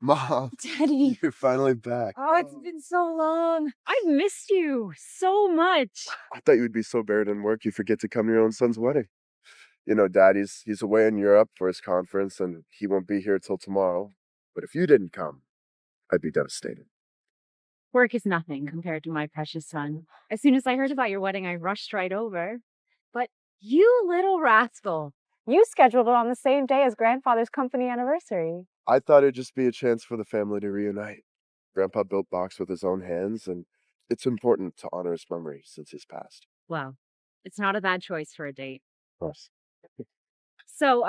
Mom, Teddy. you're finally back. Oh, it's been so long. I've missed you so much. I thought you would be so buried in work you forget to come to your own son's wedding. You know, Dad, he's away in Europe for his conference, and he won't be here till tomorrow. But if you didn't come, I'd be devastated. Work is nothing compared to my precious son. As soon as I heard about your wedding, I rushed right over. But you little rascal, you scheduled it on the same day as Grandfather's company anniversary. I thought it'd just be a chance for the family to reunite. Grandpa built Box with his own hands, and it's important to honor his memory since he's passed. Well, it's not a bad choice for a date. Of course. So,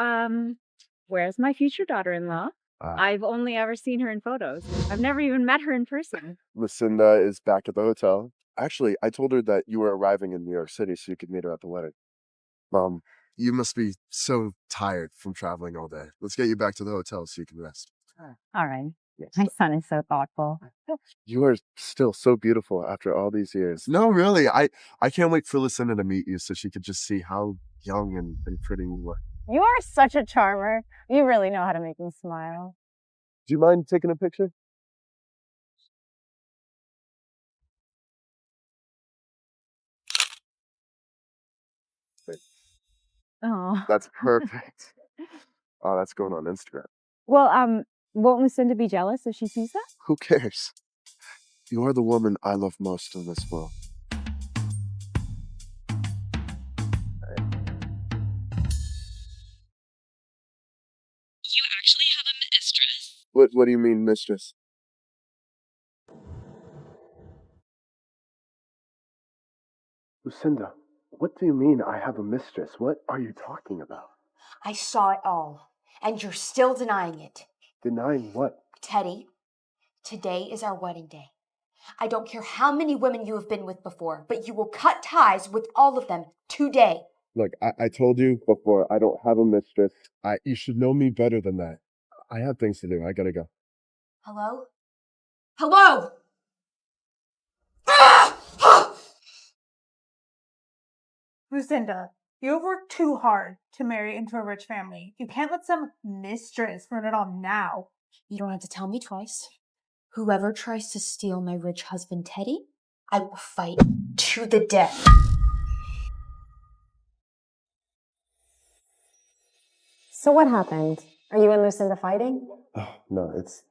where's my future daughter-in-law? I've only ever seen her in photos. I've never even met her in person. Lucinda is back at the hotel. Actually, I told her that you were arriving in New York City so you could meet her at the wedding. Mom, you must be so tired from traveling all day. Let's get you back to the hotel so you can rest. All right. Yes. My son is so thoughtful. You are still so beautiful after all these years. No, really. I can't wait for Lucinda to meet you so she could just see how young and pretty you are. You are such a charmer. You really know how to make me smile. Do you mind taking a picture? Oh. That's perfect. Oh, that's going on Instagram. Well, won't Lucinda be jealous if she sees that? Who cares? You are the woman I love most in this world. You actually have a mistress? What do you mean, mistress? Lucinda, what do you mean I have a mistress? What are you talking about? I saw it all, and you're still denying it. Denying what? Teddy, today is our wedding day. I don't care how many women you have been with before, but you will cut ties with all of them today. Look, I told you before, I don't have a mistress. You should know me better than that. I have things to do. I gotta go. Hello? Hello! Lucinda, you've worked too hard to marry into a rich family. You can't let some mistress run it all now. You don't have to tell me twice. Whoever tries to steal my rich husband, Teddy, I will fight to the death. So what happened? Are you and Lucinda fighting? Oh, no, it's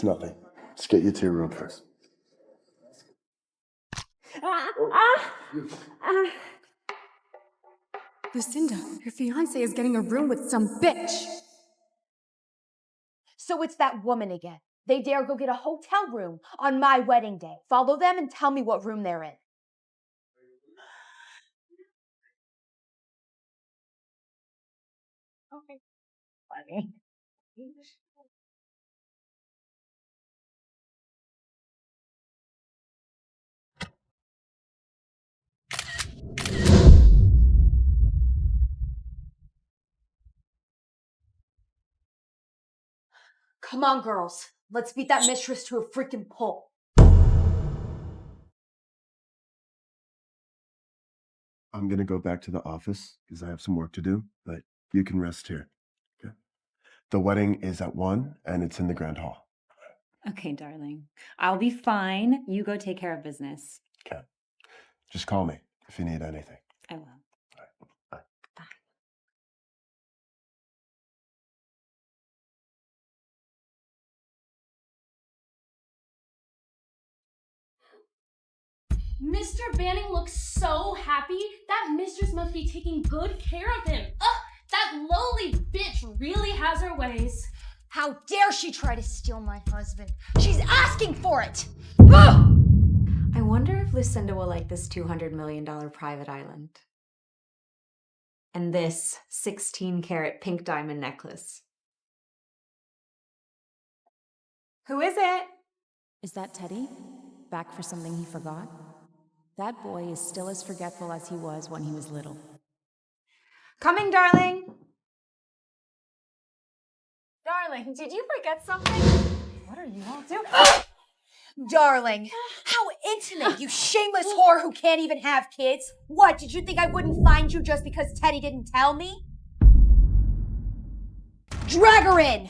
nothing. Just get you to your room first. Lucinda, your fiancé is getting a room with some bitch. So it's that woman again. They dare go get a hotel room on my wedding day. Follow them and tell me what room they're in. Okay. Funny. Come on, girls. Let's beat that mistress to a freaking pulp. I'm gonna go back to the office because I have some work to do, but you can rest here. Okay. The wedding is at 1 and it's in the Grand Hall. Okay, darling. I'll be fine. You go take care of business. Okay. Just call me if you need anything. I will. All right. Bye. Bye. Mr. Banning looks so happy. That mistress must be taking good care of him. Ugh, that lowly bitch really has her ways. How dare she try to steal my husband? She's asking for it! Ugh! I wonder if Lucinda will like this $200 million private island. And this 16-carat pink diamond necklace. Who is it? Is that Teddy? Back for something he forgot? That boy is still as forgetful as he was when he was little. Coming, darling. Darling, did you forget something? What are you all doing? Darling, how intimate, you shameless whore who can't even have kids. What, did you think I wouldn't find you just because Teddy didn't tell me? Drag her in!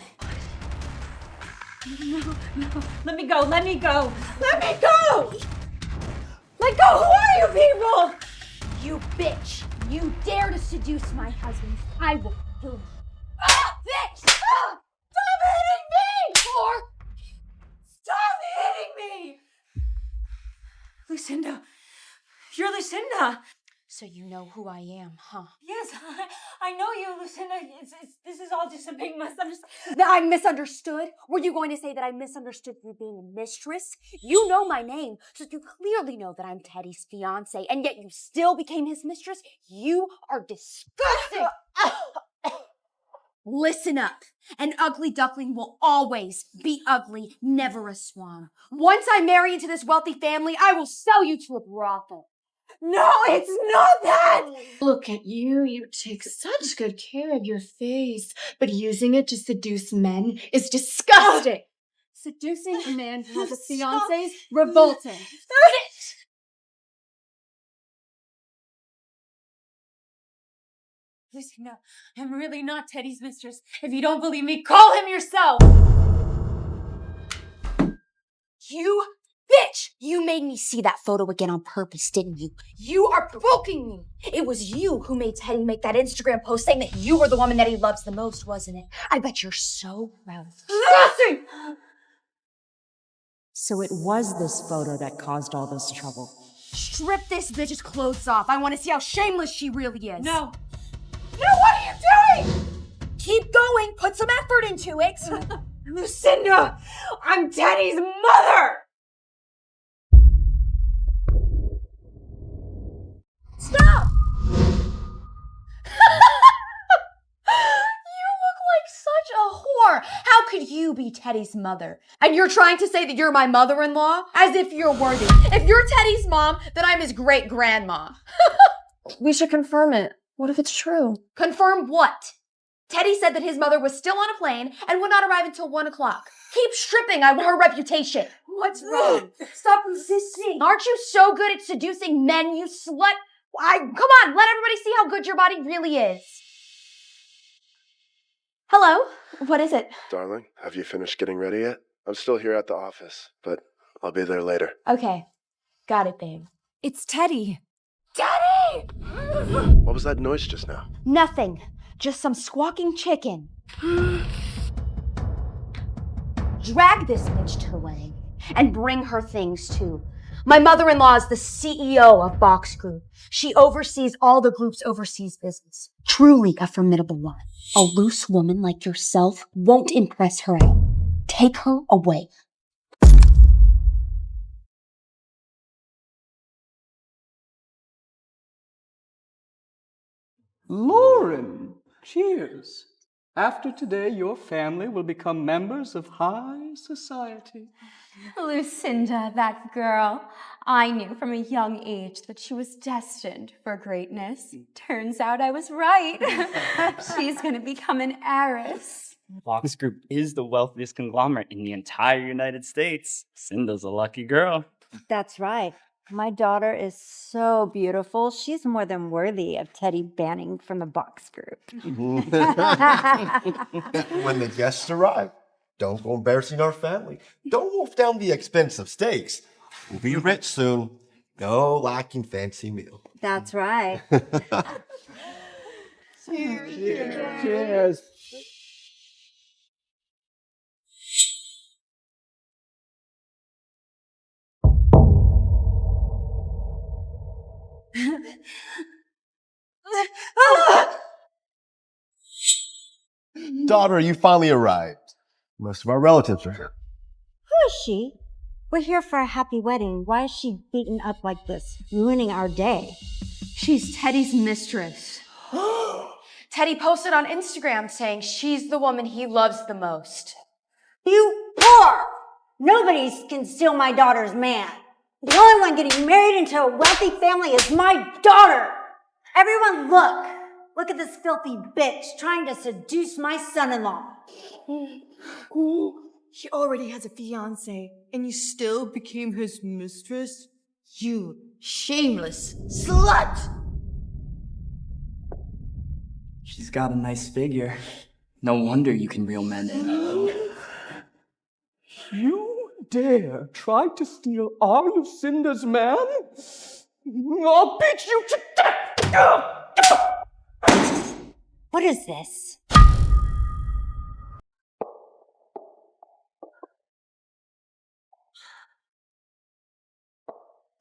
Let me go, let me go! Let me go! Let go! Who are you people? You bitch! You dare to seduce my husband, I will kill you. Ah, bitch! Ah! Stop hitting me! Or stop hitting me! Lucinda. You're Lucinda. So you know who I am, huh? Yes, I know you, Lucinda. This is all just a big misunderstanding. That I misunderstood? Were you going to say that I misunderstood you being a mistress? You know my name, so you clearly know that I'm Teddy's fiance, and yet you still became his mistress? You are disgusting! Listen up. An ugly duckling will always be ugly, never a swan. Once I marry into this wealthy family, I will sell you to a brothel. No, it's not that! Look at you. You take such good care of your face. But using it to seduce men is disgusting. Seducing a man who has a fiance is revolting. Lucinda, I'm really not Teddy's mistress. If you don't believe me, call him yourself! You bitch! You made me see that photo again on purpose, didn't you? You are provoking me! It was you who made Teddy make that Instagram post saying that you were the woman that he loves the most, wasn't it? I bet you're so proud of Disgusting! So it was this photo that caused all this trouble. Strip this bitch's clothes off. I want to see how shameless she really is. No. No, what are you doing? Keep going. Put some effort into it. Lucinda, I'm Teddy's mother! Stop! You look like such a whore. How could you be Teddy's mother? And you're trying to say that you're my mother-in-law? As if you're worthy. If you're Teddy's mom, then I'm his great-grandma. We should confirm it. What if it's true? Confirm what? Teddy said that his mother was still on a plane and would not arrive until 1 o'clock. Keep stripping. I want her reputation. What's wrong? Stop resisting. Aren't you so good at seducing men, you slut? Come on, let everybody see how good your body really is. Hello, what is it? Darling, have you finished getting ready yet? I'm still here at the office, but I'll be there later. Okay, got it, babe. It's Teddy. Daddy! What was that noise just now? Nothing, just some squawking chicken. Drag this bitch to the wedding and bring her things too. My mother-in-law is the CEO of Box Group. She oversees all the group's overseas business. Truly a formidable woman. A loose woman like yourself won't impress her at all. Take her away. Lauren, cheers. After today, your family will become members of high society. Lucinda, that girl. I knew from a young age that she was destined for greatness. Turns out I was right. She's going to become an heiress. Box Group is the wealthiest conglomerate in the entire United States. Cinda's a lucky girl. That's right. My daughter is so beautiful. She's more than worthy of Teddy banning from the Box Group. When the guests arrive, don't go embarrassing our family. Don't wolf down the expensive steaks. We'll be rich soon. No lacking fancy meal. That's right. Cheers. Daughter, you finally arrived. Most of our relatives are here. Who is she? We're here for a happy wedding. Why is she beaten up like this, ruining our day? She's Teddy's mistress. Teddy posted on Instagram saying she's the woman he loves the most. You whore! Nobody can steal my daughter's man. The only one getting married into a wealthy family is my daughter. Everyone look. Look at this filthy bitch trying to seduce my son-in-law. He already has a fiance, and you still became his mistress? You shameless slut! She's got a nice figure. No wonder you can reel men in. You dare try to steal our Lucinda's man? I'll beat you to death! What is this?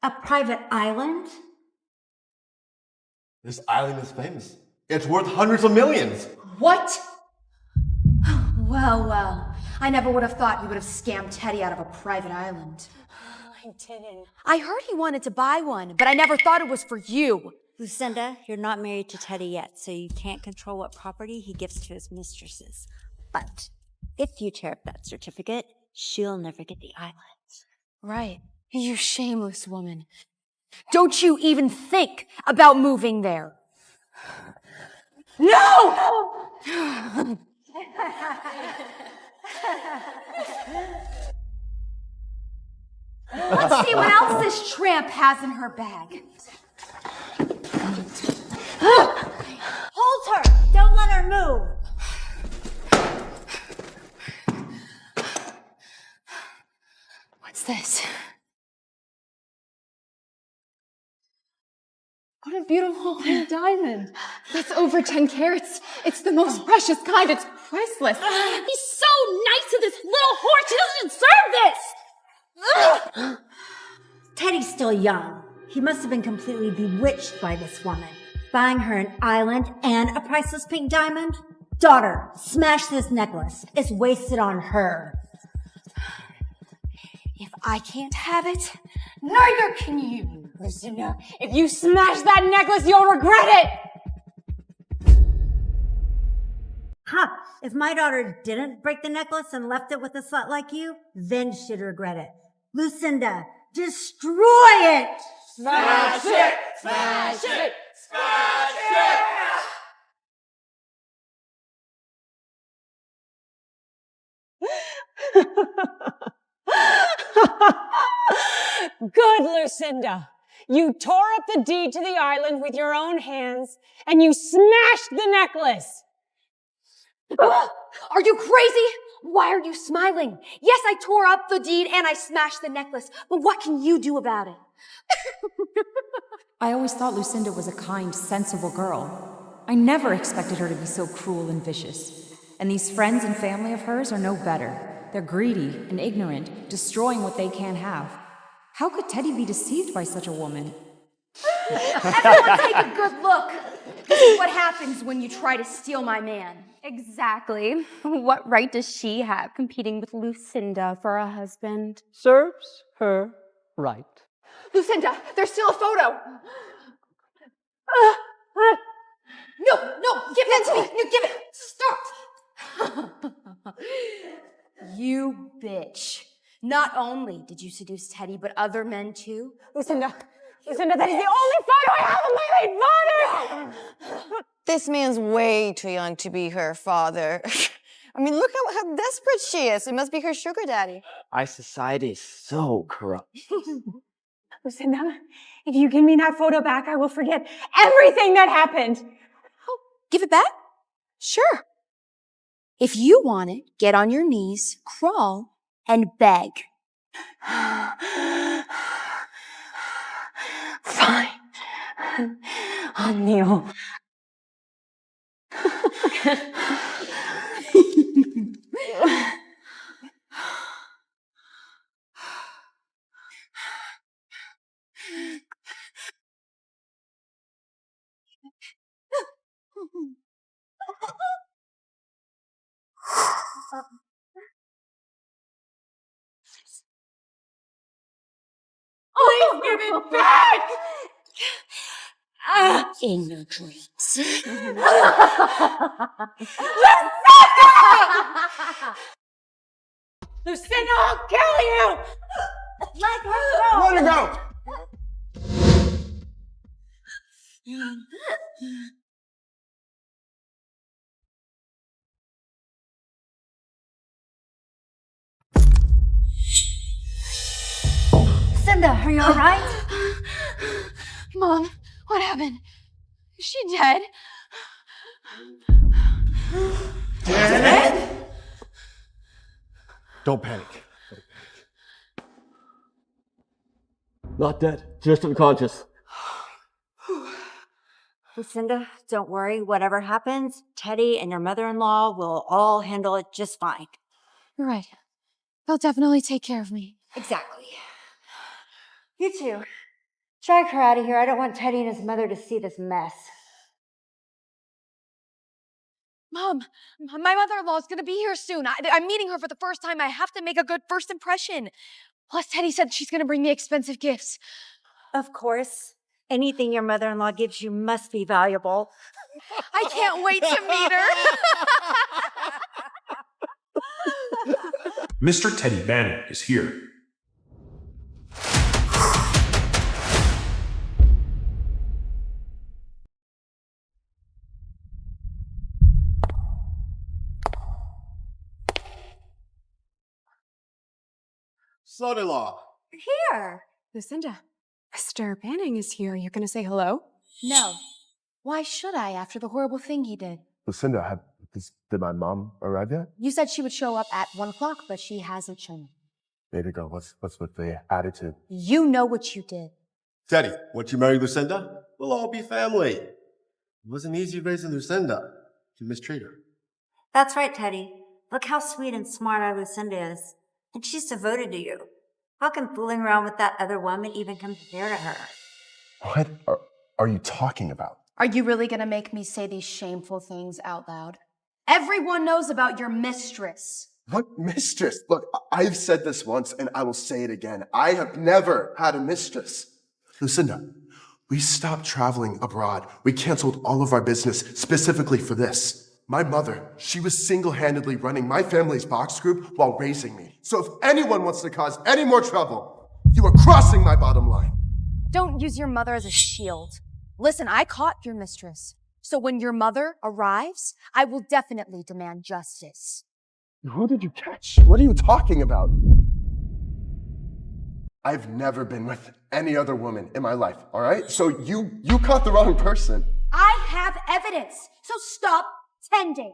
A private island? This island is famous. It's worth hundreds of millions. What? Well, I never would have thought you would have scammed Teddy out of a private island. I didn't. I heard he wanted to buy one, but I never thought it was for you. Lucinda, you're not married to Teddy yet, so you can't control what property he gives to his mistresses. But if you tear up that certificate, she'll never get the island. Right. You shameless woman. Don't you even think about moving there. No! Let's see what else this tramp has in her bag. Hold her! Don't let her move! What's this? What a beautiful pink diamond. It's over 10 carats. It's the most precious kind. It's priceless. He's so nice to this little whore. She doesn't deserve this. Teddy's still young. He must have been completely bewitched by this woman. Buying her an island and a priceless pink diamond? Daughter, smash this necklace. It's wasted on her. If I can't have it, neither can you. Lucinda, if you smash that necklace, you'll regret it! Ha! If my daughter didn't break the necklace and left it with a slut like you, then she'd regret it. Lucinda, destroy it! Smash it! Smash it! Smash it! Good, Lucinda. You tore up the deed to the island with your own hands, and you smashed the necklace. Are you crazy? Why are you smiling? Yes, I tore up the deed and I smashed the necklace, but what can you do about it? I always thought Lucinda was a kind, sensible girl. I never expected her to be so cruel and vicious. And these friends and family of hers are no better. They're greedy and ignorant, destroying what they can't have. How could Teddy be deceived by such a woman? Everyone take a good look. This is what happens when you try to steal my man. Exactly. What right does she have competing with Lucinda for a husband? Serves her right. Lucinda, there's still a photo. No, give that to me. No, give it. Stop. You bitch. Not only did you seduce Teddy, but other men too. Lucinda, that is the only photo I have of my late father! This man's way too young to be her father. I mean, look how desperate she is. It must be her sugar daddy. Our society is so corrupt. Lucinda, if you give me that photo back, I will forget everything that happened. Oh, give it back? Sure. If you want it, get on your knees, crawl, and beg. Fine. I'll kneel. Please give it back! In your dreams. Lucinda, I'll kill you! Let her go! Let her go! Lucinda, are you alright? Mom, what happened? Is she dead? Dead? Don't panic. Not dead, just unconscious. Lucinda, don't worry. Whatever happens, Teddy and your mother-in-law will all handle it just fine. You're right. They'll definitely take care of me. Exactly. You two, drag her out of here. I don't want Teddy and his mother to see this mess. Mom, my mother-in-law is going to be here soon. I'm meeting her for the first time. I have to make a good first impression. Plus, Teddy said she's going to bring me expensive gifts. Of course. Anything your mother-in-law gives you must be valuable. I can't wait to meet her. Mr. Teddy Bannon is here. Son-in-law. Here. Lucinda, Mr. Banning is here. You're going to say hello? No. Why should I after the horrible thing he did? Lucinda, did my mom arrive yet? You said she would show up at 1 o'clock, but she hasn't shown up. Baby girl, what's with the attitude? You know what you did. Teddy, once you marry Lucinda, we'll all be family. It wasn't easy raising Lucinda. You mistreat her. That's right, Teddy. Look how sweet and smart our Lucinda is. And she's devoted to you. How can fooling around with that other woman even compare to her? What are you talking about? Are you really going to make me say these shameful things out loud? Everyone knows about your mistress. What mistress? Look, I've said this once and I will say it again. I have never had a mistress. Lucinda, we stopped traveling abroad. We canceled all of our business specifically for this. My mother, she was single-handedly running my family's box group while raising me. So if anyone wants to cause any more trouble, you are crossing my bottom line. Don't use your mother as a shield. Listen, I caught your mistress. So when your mother arrives, I will definitely demand justice. Who did you catch? What are you talking about? I've never been with any other woman in my life, all right? So you caught the wrong person. I have evidence, so stop tending.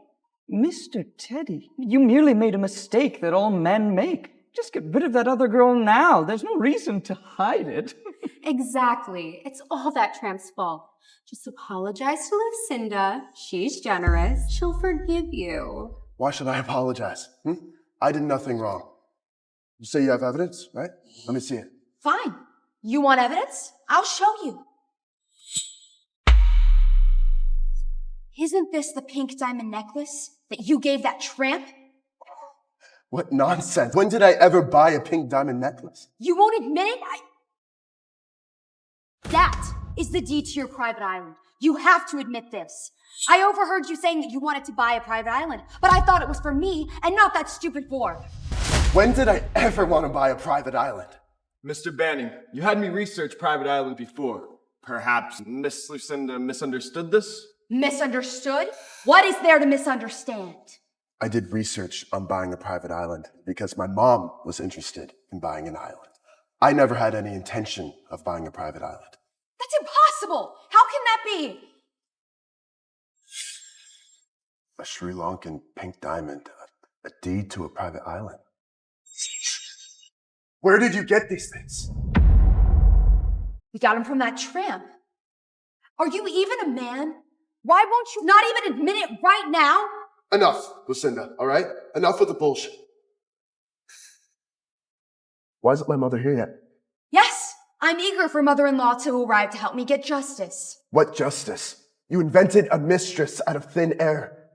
Mr. Teddy, you merely made a mistake that all men make. Just get rid of that other girl now. There's no reason to hide it. Exactly. It's all that tramp's fault. Just apologize to Lucinda. She's generous. She'll forgive you. Why should I apologize? I did nothing wrong. You say you have evidence, right? Let me see it. Fine. You want evidence? I'll show you. Isn't this the pink diamond necklace that you gave that tramp? What nonsense. When did I ever buy a pink diamond necklace? You won't admit it? That is the deed to your private island. You have to admit this. I overheard you saying that you wanted to buy a private island, but I thought it was for me and not that stupid whore. When did I ever want to buy a private island? Mr. Banning, you had me research private island before. Perhaps Miss Lucinda misunderstood this? Misunderstood? What is there to misunderstand? I did research on buying a private island because my mom was interested in buying an island. I never had any intention of buying a private island. That's impossible! How can that be? A Sri Lankan pink diamond, a deed to a private island. Where did you get these things? We got him from that tramp. Are you even a man? Why won't you not even admit it right now? Enough, Lucinda, all right? Enough with the bullshit. Why isn't my mother here yet? Yes, I'm eager for mother-in-law to arrive to help me get justice. What justice? You invented a mistress out of thin air.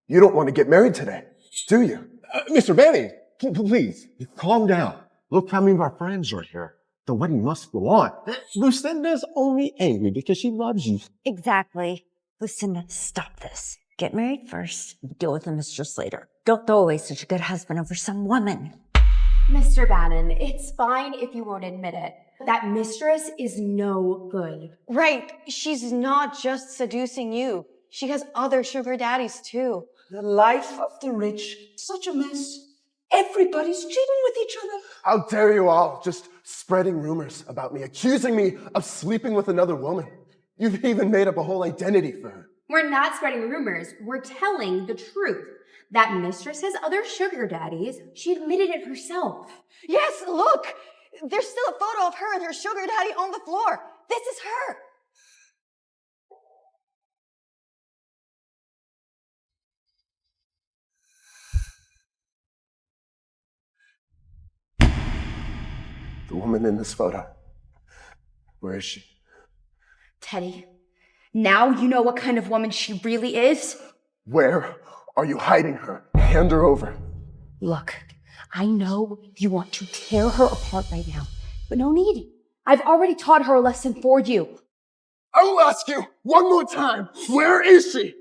You don't want to get married today, do you? Mr. Banning, please, calm down. Look how many of our friends are here. The wedding must go on. Lucinda's only angry because she loves you. Exactly. Lucinda, stop this. Get married first. Deal with the mistress later. Don't throw away such a good husband over some woman. Mr. Bannon, it's fine if you won't admit it. That mistress is no good. Right. She's not just seducing you. She has other sugar daddies too. The life of the rich, such a mess. Everybody's cheating with each other. How dare you all just spreading rumors about me, accusing me of sleeping with another woman. You've even made up a whole identity for her. We're not spreading rumors. We're telling the truth. That mistress has other sugar daddies. She admitted it herself. Yes, look! There's still a photo of her and her sugar daddy on the floor. This is her. The woman in this photo. Where is she? Teddy, now you know what kind of woman she really is? Where are you hiding her? Hand her over. Look, I know you want to tear her apart right now, but no need. I've already taught her a lesson for you. I will ask you one more time. Where is she?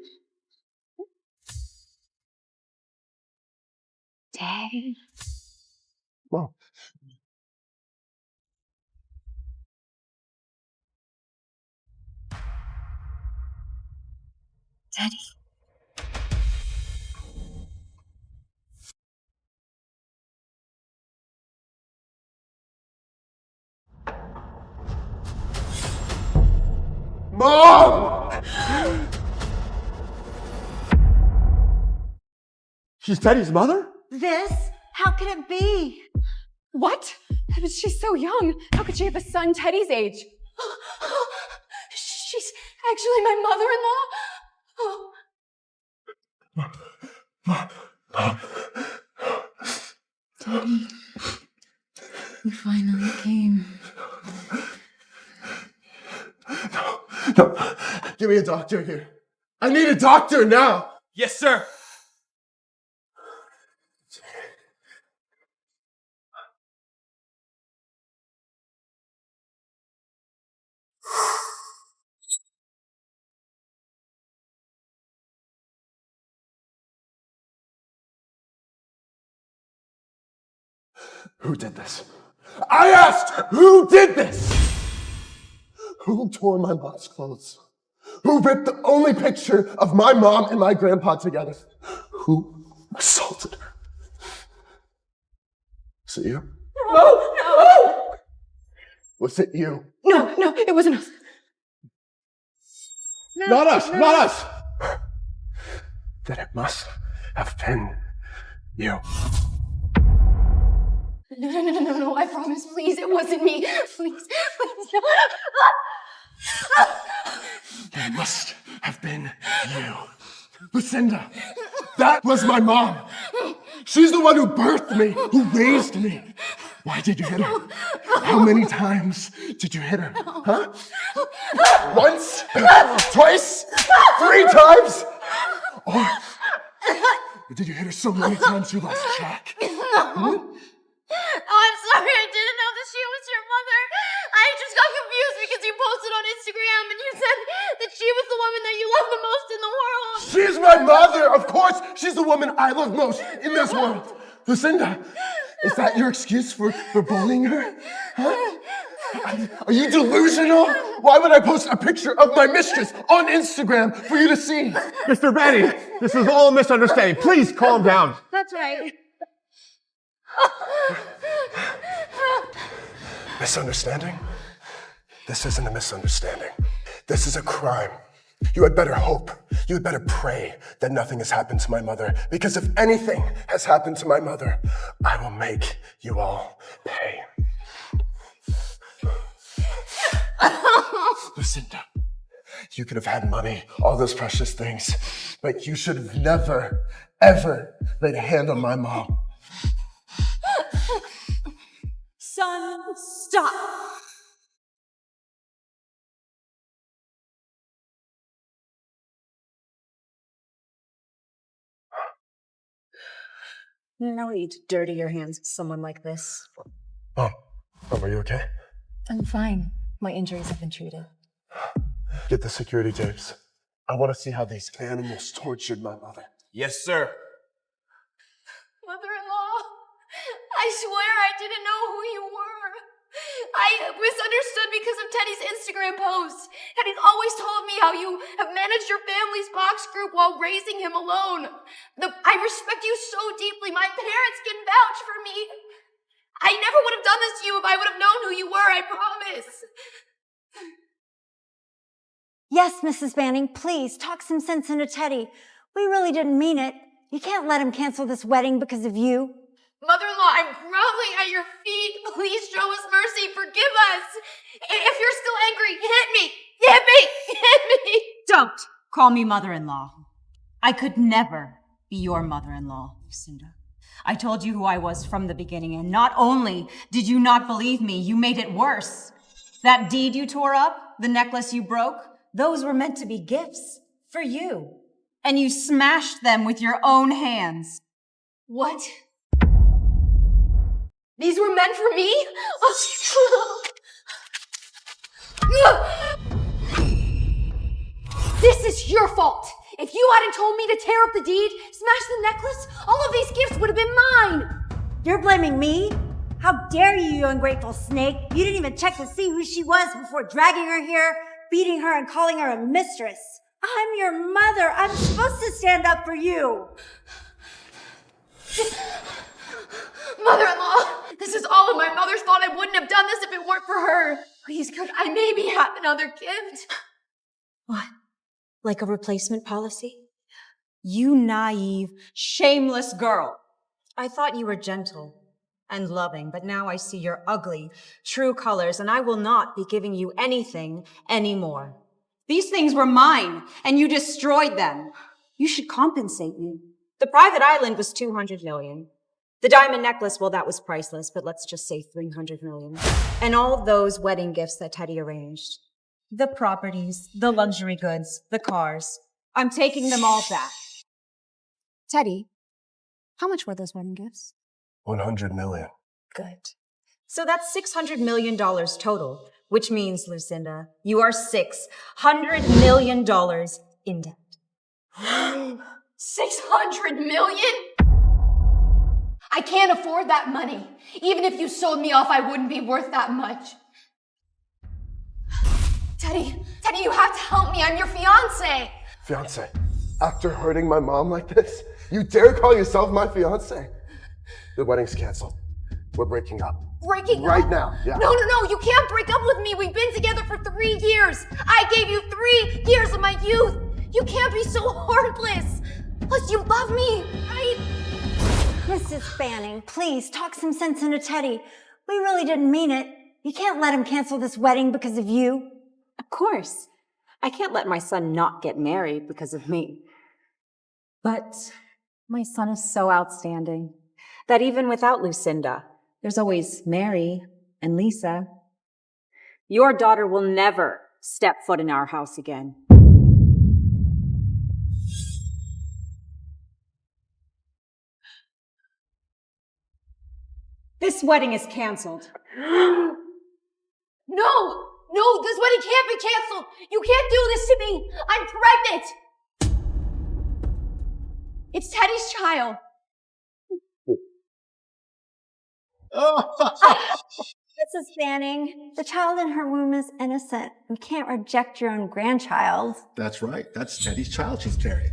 Daddy. Mom. Daddy. Mom! She's Teddy's mother? This? How could it be? What? But she's so young. How could she have a son Teddy's age? She's actually my mother-in-law. Teddy, you finally came. No, give me a doctor here. I need a doctor now. Yes, sir. Who did this? I asked, who did this? Who tore my mom's clothes? Who ripped the only picture of my mom and my grandpa together? Who assaulted her? Was it you? No! Was it you? No, it wasn't us. Not us! Then it must have been you. No, I promise, please, it wasn't me. Please, no. It must have been you. Lucinda, that was my mom. She's the one who birthed me, who raised me. Why did you hit her? How many times did you hit her? Huh? Once? Twice? 3 times? Or did you hit her so many times you lost track? No. Oh, I'm sorry. I didn't know that she was your mother. I just got confused because you posted on Instagram and you said that she was the woman that you love the most in the world. She's my mother! Of course, she's the woman I love most in this world. Lucinda, is that your excuse for bullying her? Huh? Are you delusional? Why would I post a picture of my mistress on Instagram for you to see? Mr. Benny, this is all a misunderstanding. Please calm down. That's right. Misunderstanding? This isn't a misunderstanding. This is a crime. You had better hope, you had better pray that nothing has happened to my mother, because if anything has happened to my mother, I will make you all pay. Lucinda, you could have had money, all those precious things, but you should have never, ever laid a hand on my mom. Son, stop. No need to dirty your hands with someone like this. Mom, are you okay? I'm fine. My injuries have been treated. Get the security tapes. I want to see how these animals tortured my mother. Yes, sir. Mother-in-law, I swear I didn't know who you were. I misunderstood because of Teddy's Instagram posts. Teddy's always told me how you have managed your family's box group while raising him alone. I respect you so deeply. My parents can vouch for me. I never would have done this to you if I would have known who you were, I promise. Yes, Mrs. Banning, please talk some sense into Teddy. We really didn't mean it. You can't let him cancel this wedding because of you. Mother-in-law, I'm groveling at your feet. Please show us mercy. Forgive us. If you're still angry, hit me. Hit me. Hit me. Don't call me mother-in-law. I could never be your mother-in-law, Lucinda. I told you who I was from the beginning, and not only did you not believe me, you made it worse. That deed you tore up, the necklace you broke, those were meant to be gifts for you. And you smashed them with your own hands. What? These were meant for me? This is your fault. If you hadn't told me to tear up the deed, smash the necklace, all of these gifts would have been mine. You're blaming me? How dare you, you ungrateful snake? You didn't even check to see who she was before dragging her here, beating her and calling her a mistress. I'm your mother. I'm supposed to stand up for you. Mother-in-law, this is all of my mother's fault. I wouldn't have done this if it weren't for her. Please, could I maybe have another gift? What? Like a replacement policy? You naive, shameless girl. I thought you were gentle and loving, but now I see your ugly, true colors, and I will not be giving you anything anymore. These things were mine, and you destroyed them. You should compensate me. The private island was 200 million. The diamond necklace, well, that was priceless, but let's just say 300 million. And all those wedding gifts that Teddy arranged. The properties, the luxury goods, the cars. I'm taking them all back. Teddy, how much were those wedding gifts? 100 million. Good. So that's $600 million total, which means, Lucinda, you are $600 million in debt. 600 million? I can't afford that money. Even if you sold me off, I wouldn't be worth that much. Teddy, you have to help me. I'm your fiance. Fiance? After hurting my mom like this, you dare call yourself my fiance? The wedding's canceled. We're breaking up. Breaking up? Right now, yeah. No, you can't break up with me. We've been together for 3 years. I gave you 3 years of my youth. You can't be so heartless. Plus, you love me, right? Mrs. Fanning, please talk some sense into Teddy. We really didn't mean it. You can't let him cancel this wedding because of you. Of course. I can't let my son not get married because of me. But my son is so outstanding that even without Lucinda, there's always Mary and Lisa. Your daughter will never step foot in our house again. This wedding is canceled. No, this wedding can't be canceled. You can't do this to me. I'm pregnant. It's Teddy's child. Mrs. Fanning, the child in her womb is innocent. You can't reject your own grandchild. That's right. That's Teddy's child she's carrying.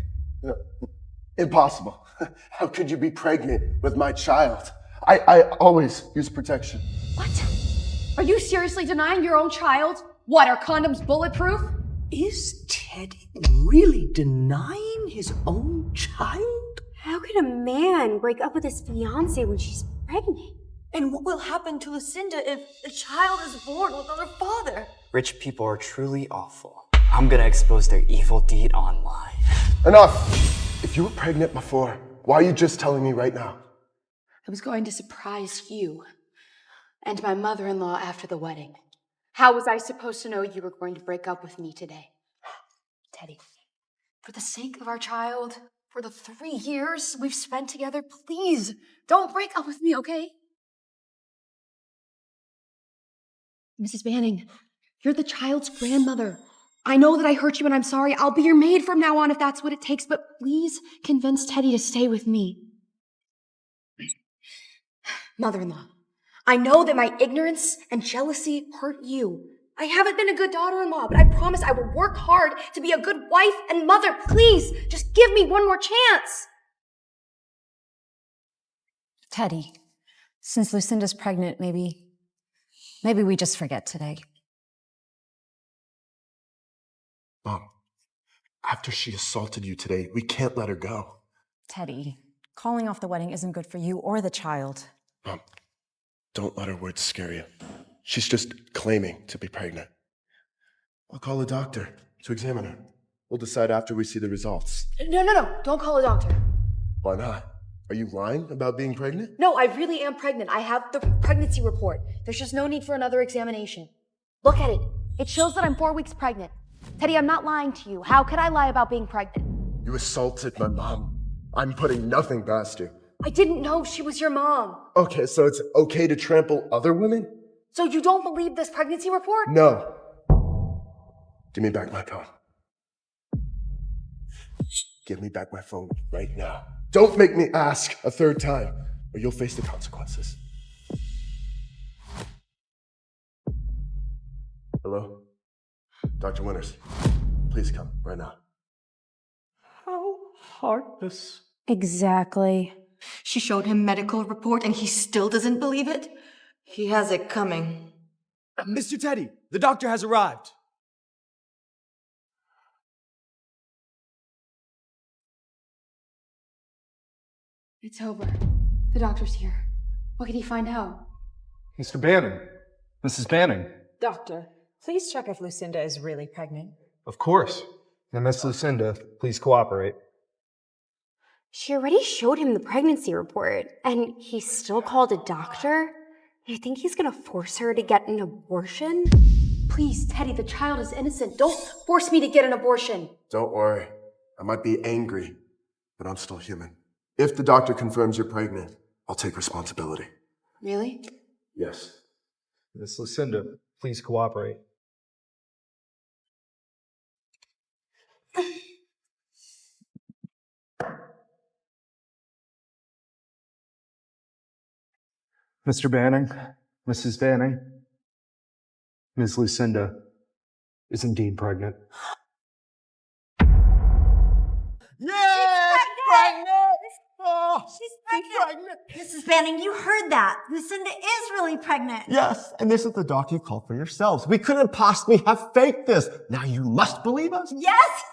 Impossible. How could you be pregnant with my child? I always use protection. What? Are you seriously denying your own child? What, are condoms bulletproof? Is Teddy really denying his own child? How could a man break up with his fiancée when she's pregnant? And what will happen to Lucinda if the child is born without her father? Rich people are truly awful. I'm gonna expose their evil deed online. Enough! If you were pregnant before, why are you just telling me right now? I was going to surprise you and my mother-in-law after the wedding. How was I supposed to know you were going to break up with me today? Teddy, for the sake of our child, for the 3 years we've spent together, please don't break up with me, okay? Mrs. Banning, you're the child's grandmother. I know that I hurt you and I'm sorry. I'll be your maid from now on if that's what it takes, but please convince Teddy to stay with me. Mother-in-law, I know that my ignorance and jealousy hurt you. I haven't been a good daughter-in-law, but I promise I will work hard to be a good wife and mother. Please, just give me one more chance. Teddy, since Lucinda's pregnant, maybe we just forget today. Mom, after she assaulted you today, we can't let her go. Teddy, Calling off the wedding isn't good for you or the child. Mom, don't let her words scare you. She's just claiming to be pregnant. I'll call a doctor to examine her. We'll decide after we see the results. No. Don't call a doctor. Why not? Are you lying about being pregnant? No, I really am pregnant. I have the pregnancy report. There's just no need for another examination. Look at it. It shows that I'm 4 weeks pregnant. Teddy, I'm not lying to you. How could I lie about being pregnant? You assaulted my mom. I'm putting nothing past you. I didn't know she was your mom. Okay, so it's okay to trample other women? So you don't believe this pregnancy report? No. Give me back my phone. Give me back my phone right now. Don't make me ask a third time, or you'll face the consequences. Hello? Dr. Winters, please come right now. How heartless. Exactly. She showed him medical report and he still doesn't believe it? He has it coming. Mr. Teddy, the doctor has arrived. It's over. The doctor's here. What did he find out? Mr. Banning. Mrs. Banning. Doctor, please check if Lucinda is really pregnant. Of course. Now, Miss Lucinda, please cooperate. She already showed him the pregnancy report, and he still called a doctor? You think he's gonna force her to get an abortion? Please, Teddy, the child is innocent. Don't force me to get an abortion. Don't worry. I might be angry, but I'm still human. If the doctor confirms you're pregnant, I'll take responsibility. Really? Yes. Miss Lucinda, please cooperate. Mr. Banning, Mrs. Banning, Ms. Lucinda is indeed pregnant. Yes! Pregnant! Oh, she's pregnant! Mrs. Banning, you heard that. Lucinda is really pregnant. Yes, and this is the doc you called for yourselves. We couldn't possibly have faked this. Now you must believe us. Yes!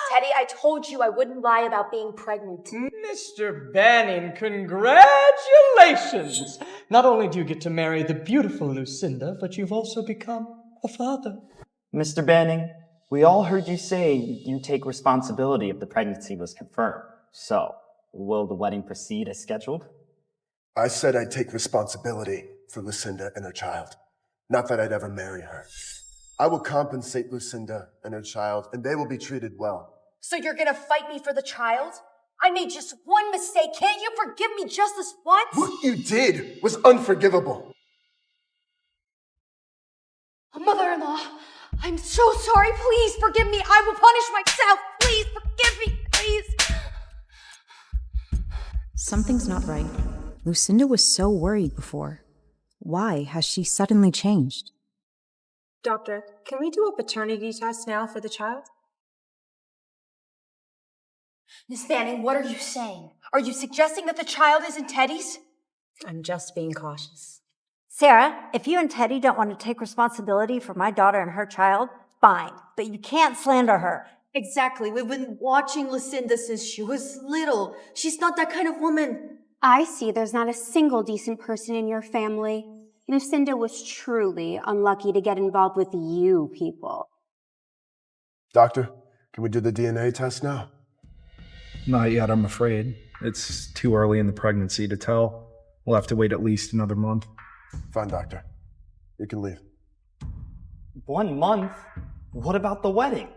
Teddy, I told you I wouldn't lie about being pregnant. Mr. Banning, congratulations! Not only do you get to marry the beautiful Lucinda, but you've also become a father. Mr. Banning, we all heard you say you take responsibility if the pregnancy was confirmed. So, will the wedding proceed as scheduled? I said I'd take responsibility for Lucinda and her child. Not that I'd ever marry her. I will compensate Lucinda and her child, and they will be treated well. So you're gonna fight me for the child? I made just one mistake. Can't you forgive me just this once? What you did was unforgivable. Mother-in-law, I'm so sorry. Please forgive me. I will punish myself. Please forgive me, please. Something's not right. Lucinda was so worried before. Why has she suddenly changed? Doctor, can we do a paternity test now for the child? Miss Banning, what are you saying? Are you suggesting that the child isn't Teddy's? I'm just being cautious. Sarah, if you and Teddy don't want to take responsibility for my daughter and her child, fine. But you can't slander her. Exactly. We've been watching Lucinda since she was little. She's not that kind of woman. I see there's not a single decent person in your family. Lucinda was truly unlucky to get involved with you people. Doctor, can we do the DNA test now? Not yet, I'm afraid. It's too early in the pregnancy to tell. We'll have to wait at least another month. Fine, doctor. You can leave. 1 month? What about the wedding?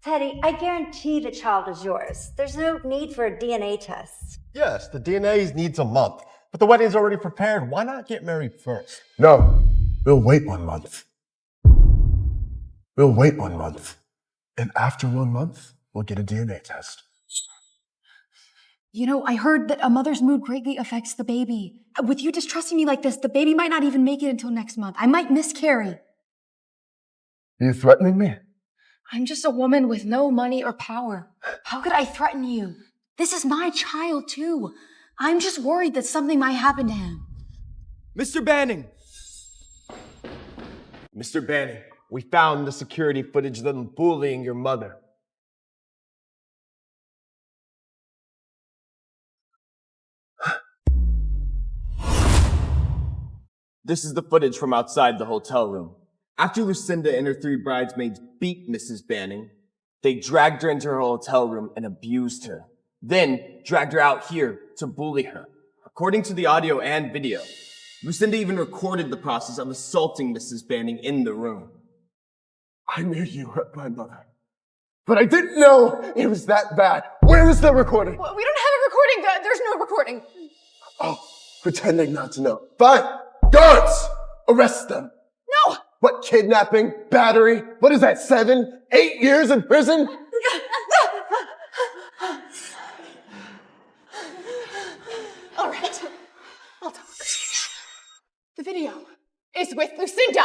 Teddy, I guarantee the child is yours. There's no need for a DNA test. Yes, the DNA needs a month, but the wedding's already prepared. Why not get married first? No, we'll wait 1 month. We'll wait 1 month. And after 1 month, we'll get a DNA test. You know, I heard that a mother's mood greatly affects the baby. With you distrusting me like this, the baby might not even make it until next month. I might miscarry. Are you threatening me? I'm just a woman with no money or power. How could I threaten you? This is my child, too. I'm just worried that something might happen to him. Mr. Banning! Mr. Banning, we found the security footage of them bullying your mother. This is the footage from outside the hotel room. After Lucinda and her 3 bridesmaids beat Mrs. Banning, they dragged her into her hotel room and abused her. Then dragged her out here to bully her. According to the audio and video, Lucinda even recorded the process of assaulting Mrs. Banning in the room. I knew you hurt my mother, but I didn't know it was that bad. Where is the recording? Well, we don't have a recording. There's no recording. Oh, pretending not to know. Fine. Guards! Arrest them. No! What, kidnapping? Battery? What is that, 7, 8 years in prison? All right. I'll talk. The video is with Lucinda.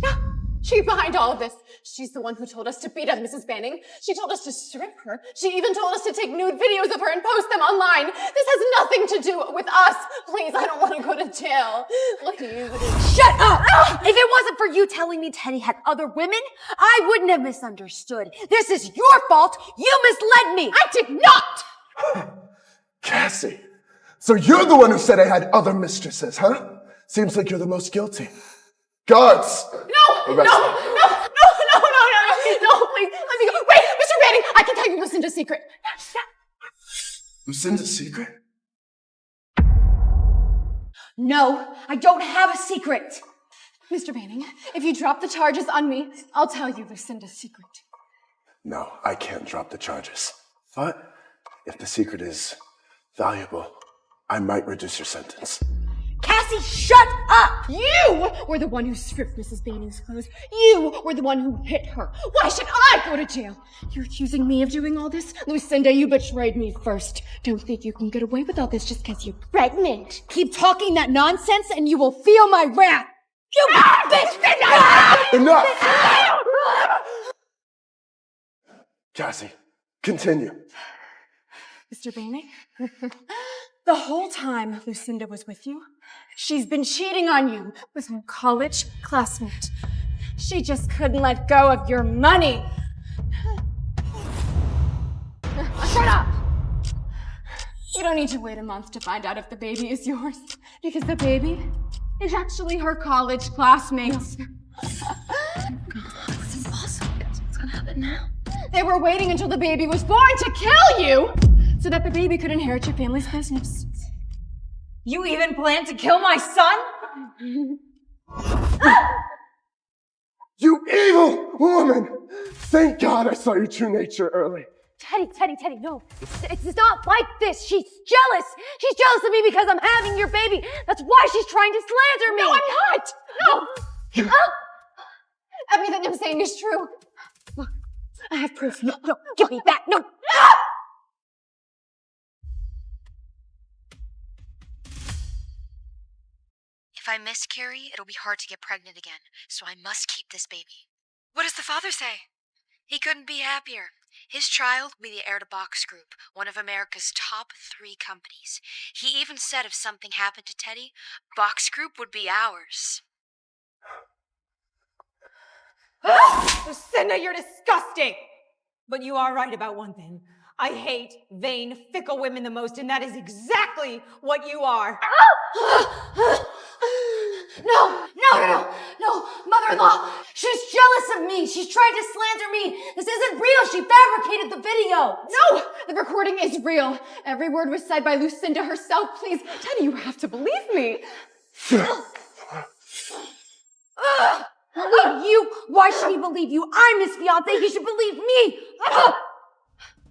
Yeah, she's behind all of this. She's the one who told us to beat up Mrs. Banning. She told us to strip her. She even told us to take nude videos of her and post them online. This has nothing to do with us. Please, I don't want to go to jail. Please. Shut up! If it wasn't for you telling me Teddy had other women, I wouldn't have misunderstood. This is your fault. You misled me. I did not! Cassie, so you're the one who said I had other mistresses, huh? Seems like you're the most guilty. Guards! No, Arrest them. No, please, let me go. Wait, Mr. Banning, I can tell you Lucinda's secret. Lucinda's secret? No, I don't have a secret. Mr. Banning, if you drop the charges on me, I'll tell you Lucinda's secret. No, I can't drop the charges. But if the secret is valuable, I might reduce your sentence. Cassie, shut up! You were the one who stripped Mrs. Banning's clothes. You were the one who hit her. Why should I go to jail? You're accusing me of doing all this? Lucinda, you betrayed me first. Don't think you can get away with all this just because you're pregnant. Keep talking that nonsense and you will feel my wrath. You bitch! Enough! Cassie, continue. Mr. Banning, the whole time Lucinda was with you, she's been cheating on you with her college classmate. She just couldn't let go of your money. Shut up! You don't need to wait a month to find out if the baby is yours, because the baby is actually her college classmate's. This is impossible. What's gonna happen now? They were waiting until the baby was born to kill you, so that the baby could inherit your family's business. You even plan to kill my son? You evil woman! Thank God I saw your true nature early. Teddy, no. It's not like this. She's jealous. She's jealous of me because I'm having your baby. That's why she's trying to slander me. No, I'm not! No! Everything I'm saying is true. Look, I have proof. No, give me that. No. If I miscarry, it'll be hard to get pregnant again, so I must keep this baby. What does the father say? He couldn't be happier. His child will be the heir to Box Group, one of America's top 3 companies. He even said if something happened to Teddy, Box Group would be ours. Lucinda, you're disgusting! But you are right about one thing. I hate vain, fickle women the most, and that is exactly what you are. No, mother-in-law. She's jealous of me. She's trying to slander me. This isn't real. She fabricated the video. No, the recording is real. Every word was said by Lucinda herself. Please, Teddy, you have to believe me. Believe you? Why should he believe you? I'm his fiance. He should believe me.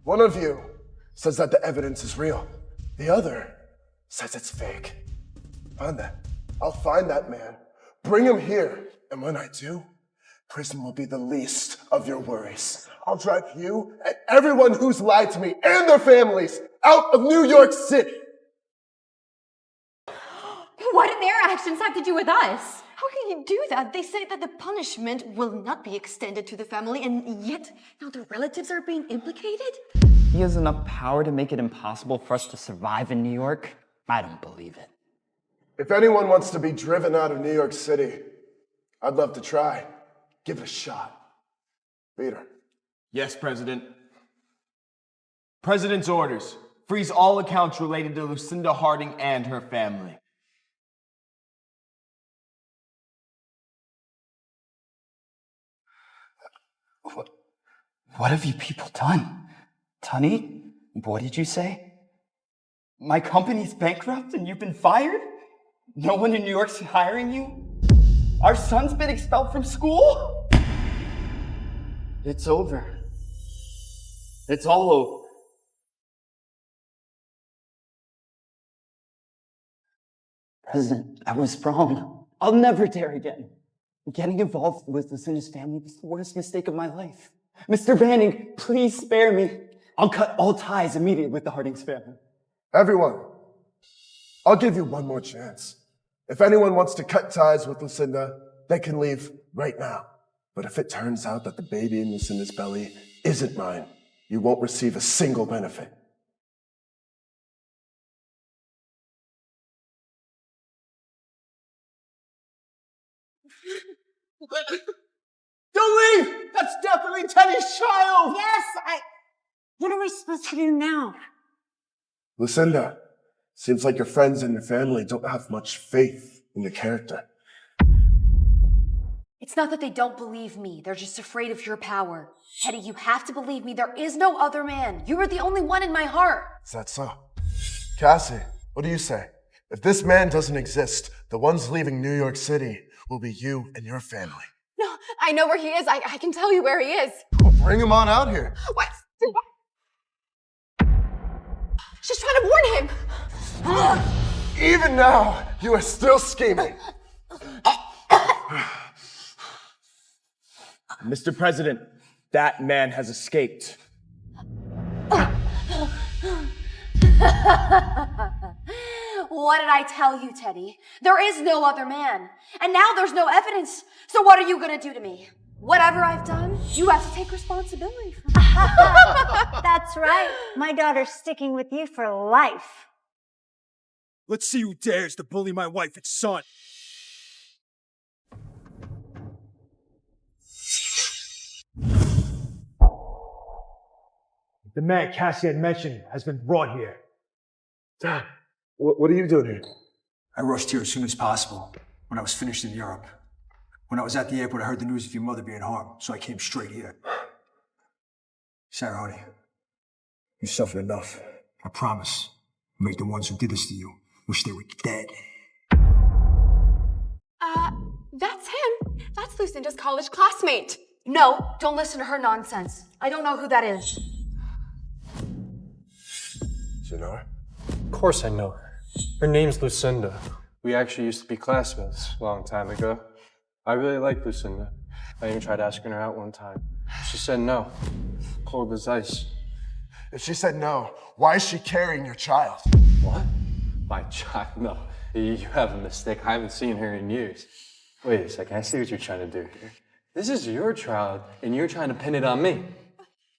One of you says that the evidence is real. The other says it's fake. Find that. I'll find that man. Bring him here. And when I do, prison will be the least of your worries. I'll drive you and everyone who's lied to me and their families out of New York City. What did their actions have to do with us? How can you do that? They say that the punishment will not be extended to the family, and yet now the relatives are being implicated? He has enough power to make it impossible for us to survive in New York? I don't believe it. If anyone wants to be driven out of New York City, I'd love to try. Give it a shot. Peter. Yes, President. President's orders. Freeze all accounts related to Lucinda Harding and her family. What have you people done? Tunny, what did you say? My company's bankrupt and you've been fired? No one in New York's hiring you? Our son's been expelled from school? It's over. It's all over. President, I was wrong. I'll never dare again. Getting involved with Lucinda's family was the worst mistake of my life. Mr. Banning, please spare me. I'll cut all ties immediately with the Harding's family. Everyone, I'll give you one more chance. If anyone wants to cut ties with Lucinda, they can leave right now. But if it turns out that the baby in Lucinda's belly isn't mine, you won't receive a single benefit. Don't leave! That's definitely Teddy's child! Yes, what are we supposed to do now? Lucinda, seems like your friends and your family don't have much faith in your character. It's not that they don't believe me. They're just afraid of your power. Teddy, you have to believe me. There is no other man. You are the only one in my heart. Is that so? Cassie, what do you say? If this man doesn't exist, the ones leaving New York City will be you and your family. No, I know where he is. I can tell you where he is. Well, bring him on out here. What? Just trying to warn him. Even now, you are still scheming. Mr. President, that man has escaped. What did I tell you, Teddy? There is no other man. And now there's no evidence. So what are you gonna do to me? Whatever I've done, you have to take responsibility for. That's right. My daughter's sticking with you for life. Let's see who dares to bully my wife and son. The man Cassie had mentioned has been brought here. Dad, what are you doing here? I rushed here as soon as possible when I was finished in Europe. When I was at the airport, I heard the news of your mother being harmed, so I came straight here. Sarah, honey, you suffered enough. I promise. Make the ones who did this to you wish they were dead. That's him. That's Lucinda's college classmate. No, don't listen to her nonsense. I don't know who that is. Do you know her? Of course I know her. Her name's Lucinda. We actually used to be classmates a long time ago. I really like Lucinda. I even tried asking her out one time. She said no. Cold as ice. If she said no, why is she carrying your child? What? My child? No. You have a mistake. I haven't seen her in years. Wait a second. I see what you're trying to do here. This is your child, and you're trying to pin it on me.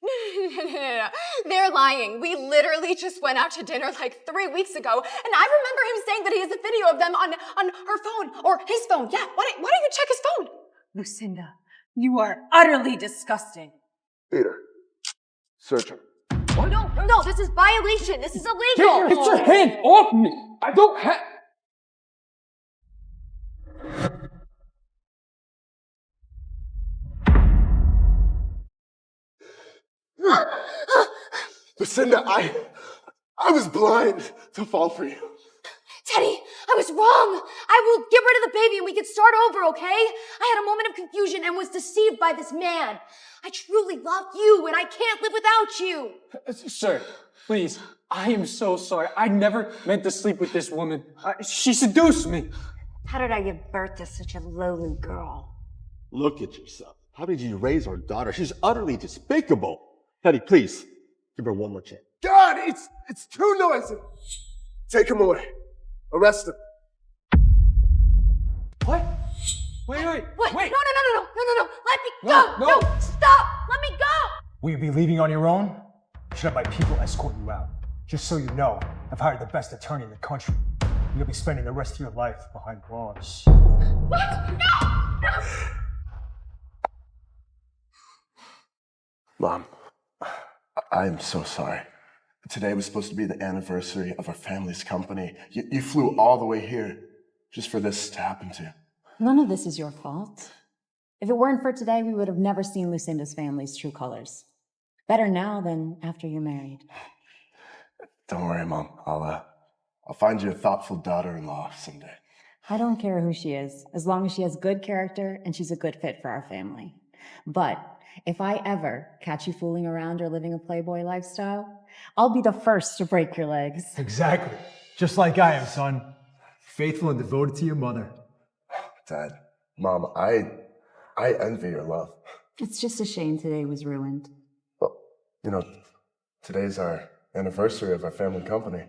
No. They're lying. We literally just went out to dinner like 3 weeks ago, and I remember him saying that he has a video of them on her phone, or his phone. Yeah, why don't you check his phone? Lucinda, you are utterly disgusting. Peter, search him. What? No, this is violation. This is illegal. Get your hand off me! I don't have... Lucinda, I was blind to fall for you. Teddy, I was wrong. I will get rid of the baby and we can start over, okay? I had a moment of confusion and was deceived by this man. I truly love you and I can't live without you. Sir, please, I am so sorry. I never meant to sleep with this woman. She seduced me. How did I give birth to such a lowly girl? Look at yourself. How did you raise our daughter? She's utterly despicable. Teddy, please, give her one more chance. God, it's too noisy. Take him away. Arrest him. What? Wait. What? Wait. No. Let me go. No. Stop. Let me go. Will you be leaving on your own? Or should I have my people escort you out? Just so you know, I've hired the best attorney in the country. You'll be spending the rest of your life behind bars. What? No. Mom, I am so sorry. Today was supposed to be the anniversary of our family's company. You flew all the way here just for this to happen to you. None of this is your fault. If it weren't for today, we would have never seen Lucinda's family's true colors. Better now than after you're married. Don't worry, Mom. I'll find you a thoughtful daughter-in-law someday. I don't care who she is, as long as she has good character and she's a good fit for our family. But if I ever catch you fooling around or living a playboy lifestyle, I'll be the first to break your legs. Exactly. Just like I am, son. Faithful and devoted to your mother. Dad, Mom, I envy your love. It's just a shame today was ruined. Well, today's our anniversary of our family company.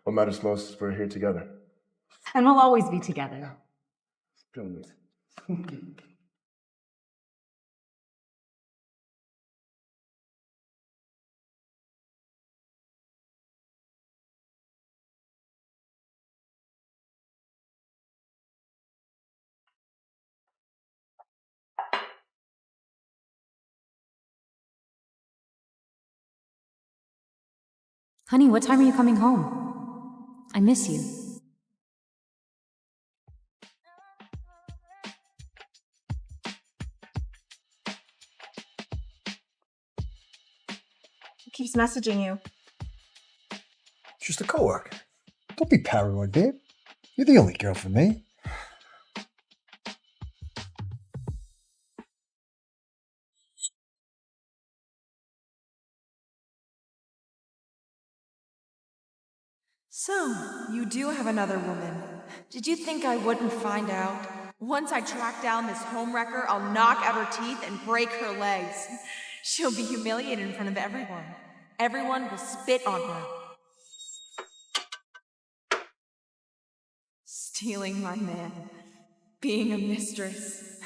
What matters most is we're here together. And we'll always be together. Good. Honey, what time are you coming home? I miss you. He keeps messaging you. Just a coworker. Don't be paranoid, babe. You're the only girl for me. So, you do have another woman. Did you think I wouldn't find out? Once I track down this homewrecker, I'll knock out her teeth and break her legs. She'll be humiliated in front of everyone. Everyone will spit on her. Stealing my man. Being a mistress.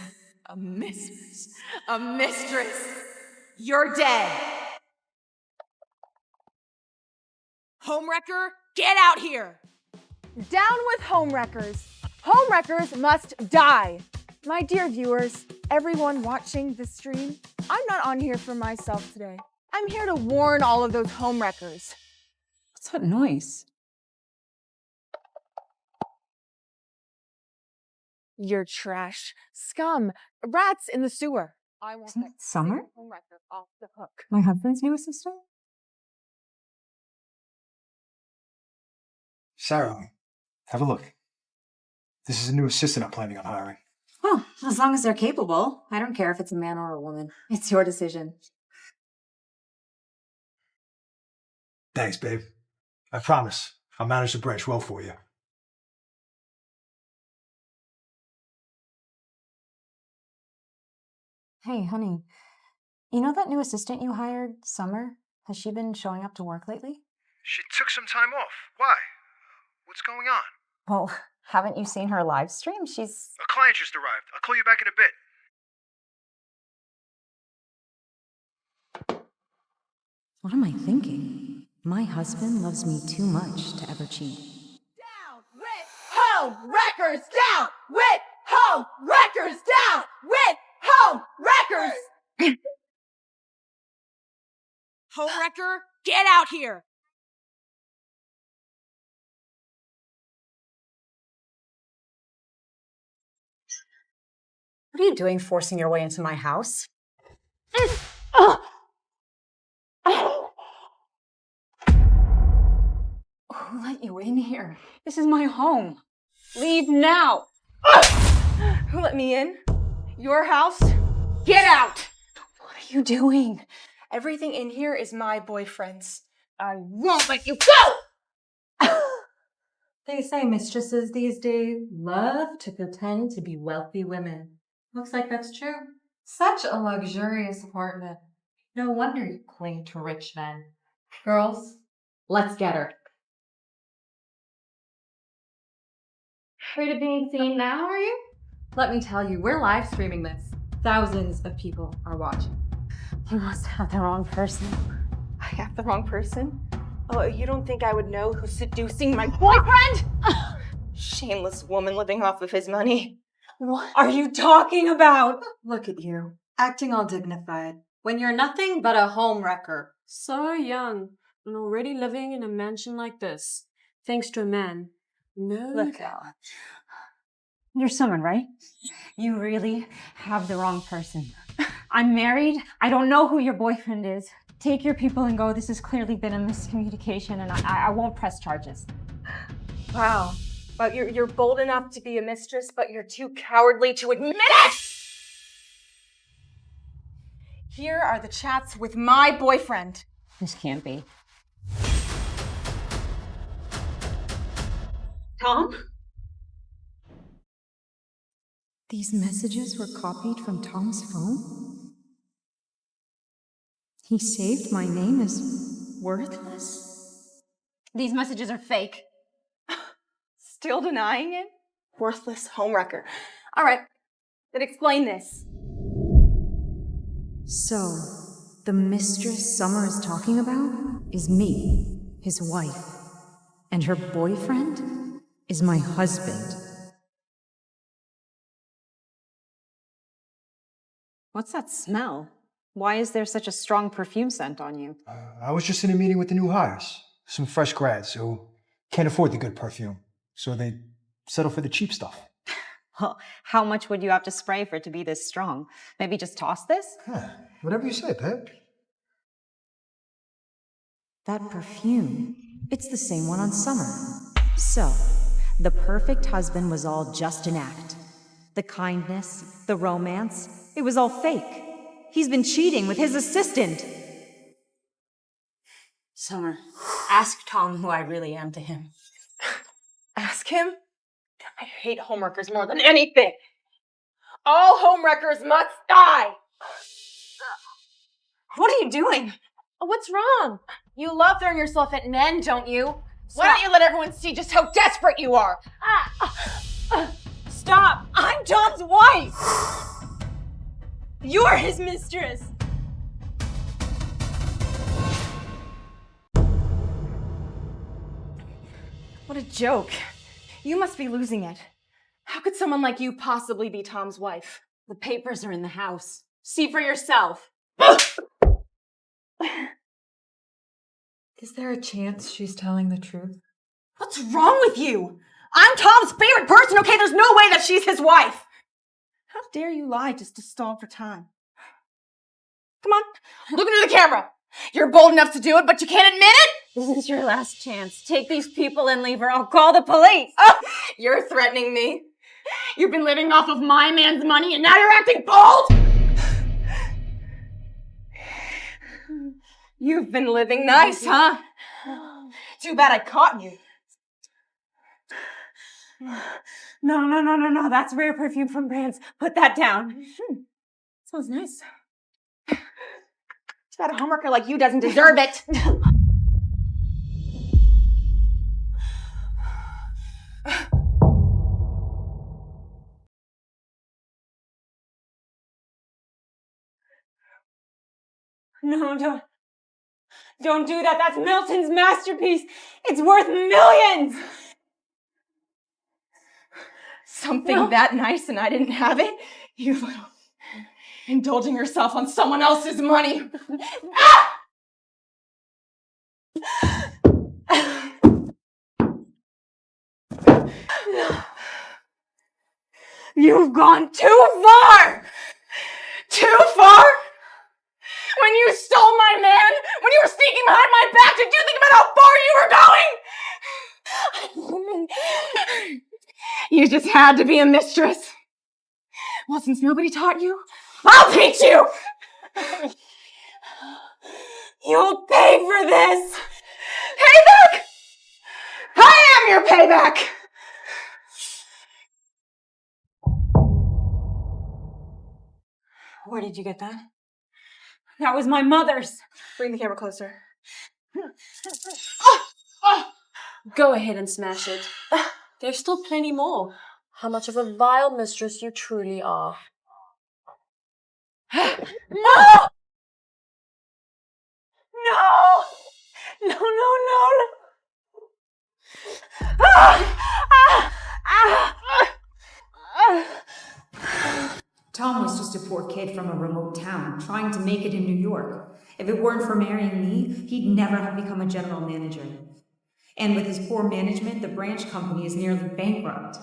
A mistress. A mistress. You're dead. Homewrecker, get out here! Down with homewreckers! Homewreckers must die! My dear viewers, everyone watching the stream, I'm not on here for myself today. I'm here to warn all of those homewreckers. What's that noise? You're trash. Scum. Rats in the sewer. I want Isn't that it Summer? homewrecker off the hook. My husband's new assistant? Sarah, have a look. This is a new assistant I'm planning on hiring. Well, as long as they're capable. I don't care if it's a man or a woman. It's your decision. Thanks, babe. I promise I'll manage the branch well for you. Hey, honey. You know that new assistant you hired, Summer? Has she been showing up to work lately? She took some time off. Why? What's going on? Well, haven't you seen her live stream? She's... A client just arrived. I'll call you back in a bit. What am I thinking? My husband loves me too much to ever cheat. Home wreckers down with home wreckers down with home wreckers. Homewrecker, get out here! What are you doing forcing your way into my house? Who let you in here? This is my home. Leave now. Who let me in? Your house? Get out! What are you doing? Everything in here is my boyfriend's. I won't let you go! They say mistresses these days love to pretend to be wealthy women. Looks like that's true. Such a luxurious apartment. No wonder you cling to rich men. Girls, let's get her. Afraid of being seen now, are you? Let me tell you, we're live streaming this. Thousands of people are watching. You must have the wrong person. I have the wrong person? Oh, you don't think I would know who's seducing my boyfriend? Shameless woman living off of his money. What are you talking about? Look at you, acting all dignified, when you're nothing but a homewrecker. So young and already living in a mansion like this, thanks to a man. No. Look, Ella. You're Summer, right? You really have the wrong person. I'm married. I don't know who your boyfriend is. Take your people and go. This has clearly been a miscommunication, and I won't press charges. Wow. But you're bold enough to be a mistress, but you're too cowardly to admit it! Here are the chats with my boyfriend. This can't be. Tom? These messages were copied from Tom's phone? He saved my name as worthless? These messages are fake. Still denying it? Worthless homewrecker. All right, then explain this. So, the mistress Summer is talking about is me, his wife. And her boyfriend is my husband. What's that smell? Why is there such a strong perfume scent on you? I was just in a meeting with the new hires, some fresh grads who can't afford the good perfume, so they settle for the cheap stuff. Well, how much would you have to spray for it to be this strong? Maybe just toss this? Whatever you say, babe. That perfume, it's the same one on Summer. So, the perfect husband was all just an act. The kindness, the romance, it was all fake. He's been cheating with his assistant. Summer, ask Tom who I really am to him. Ask him? I hate homewreckers more than anything. All homewreckers must die! What are you doing? What's wrong? You love throwing yourself at men, don't you? Why don't you let everyone see just how desperate you are? Stop! I'm Tom's wife! You're his mistress! What a joke. You must be losing it. How could someone like you possibly be Tom's wife? The papers are in the house. See for yourself. Is there a chance she's telling the truth? What's wrong with you? I'm Tom's favorite person, okay? There's no way that she's his wife. How dare you lie just to stall for time? Come on, look into the camera. You're bold enough to do it, but you can't admit it? This is your last chance. Take these people and leave or I'll call the police. Oh, you're threatening me. You've been living off of my man's money and now you're acting bold? You've been living nice, huh? Too bad I caught you. No. That's rare perfume from brands. Put that down. Smells nice. Too bad a homeworker like you doesn't deserve it. No, don't do that. That's Milton's masterpiece. It's worth millions. Something that nice and I didn't have it? You little... Indulging yourself on someone else's money. Ah! You've gone too far! Too far? When you stole my man, when you were sneaking behind my back, did you think about how far you were going? You just had to be a mistress. Well, since nobody taught you, I'll teach you! You'll pay for this! Payback! I am your payback! Where did you get that? That was my mother's. Bring the camera closer. Go ahead and smash it. There's still plenty more. How much of a vile mistress you truly are. No! No! Tom was just a poor kid from a remote town, trying to make it in New York. If it weren't for marrying me, he'd never have become a general manager. And with his poor management, the branch company is nearly bankrupt.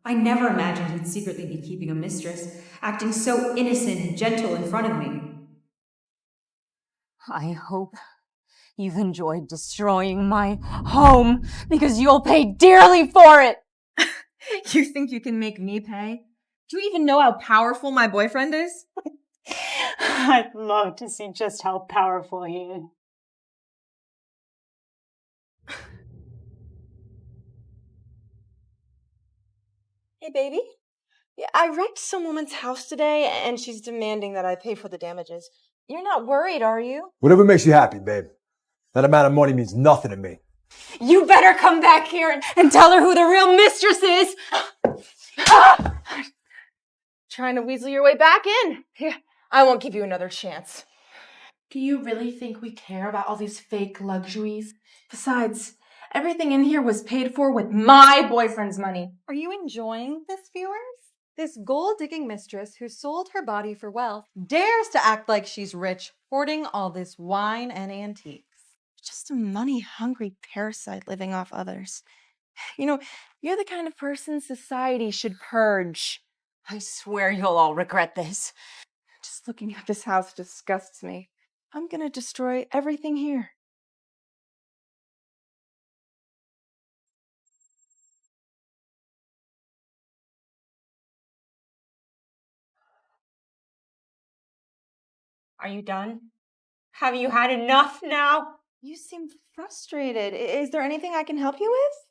I never imagined he'd secretly be keeping a mistress, acting so innocent and gentle in front of me. I hope you've enjoyed destroying my home because you'll pay dearly for it. You think you can make me pay? Do you even know how powerful my boyfriend is? I'd love to see just how powerful he is. Hey, baby. Yeah, I wrecked some woman's house today, and she's demanding that I pay for the damages. You're not worried, are you? Whatever makes you happy, babe. That amount of money means nothing to me. You better come back here and tell her who the real mistress is. Trying to weasel your way back in. Yeah, I won't give you another chance. Do you really think we care about all these fake luxuries? Besides, everything in here was paid for with my boyfriend's money. Are you enjoying this, viewers? This gold-digging mistress who sold her body for wealth dares to act like she's rich, hoarding all this wine and antiques. Just a money-hungry parasite living off others. You know, you're the kind of person society should purge. I swear you'll all regret this. Just looking at this house disgusts me. I'm gonna destroy everything here. Are you done? Have you had enough now? You seem frustrated. Is there anything I can help you with?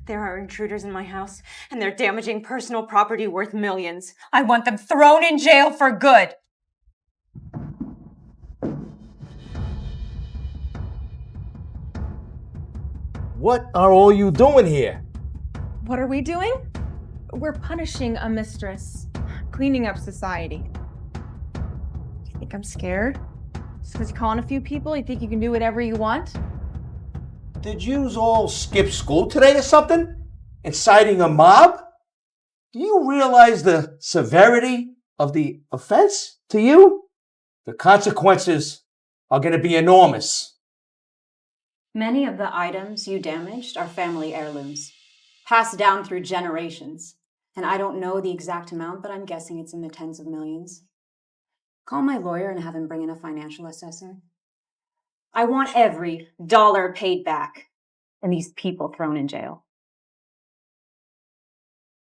There are intruders in my house, and they're damaging personal property worth millions. I want them thrown in jail for good. What are all you doing here? What are we doing? We're punishing a mistress, cleaning up society. You think I'm scared? Just because you call on a few people, you think you can do whatever you want? Did yous all skip school today or something? Inciting a mob? Do you realize the severity of the offense to you? The consequences are going to be enormous. Many of the items you damaged are family heirlooms, passed down through generations. And I don't know the exact amount, but I'm guessing it's in the tens of millions. Call my lawyer and have him bring in a financial assessor. I want every dollar paid back and these people thrown in jail.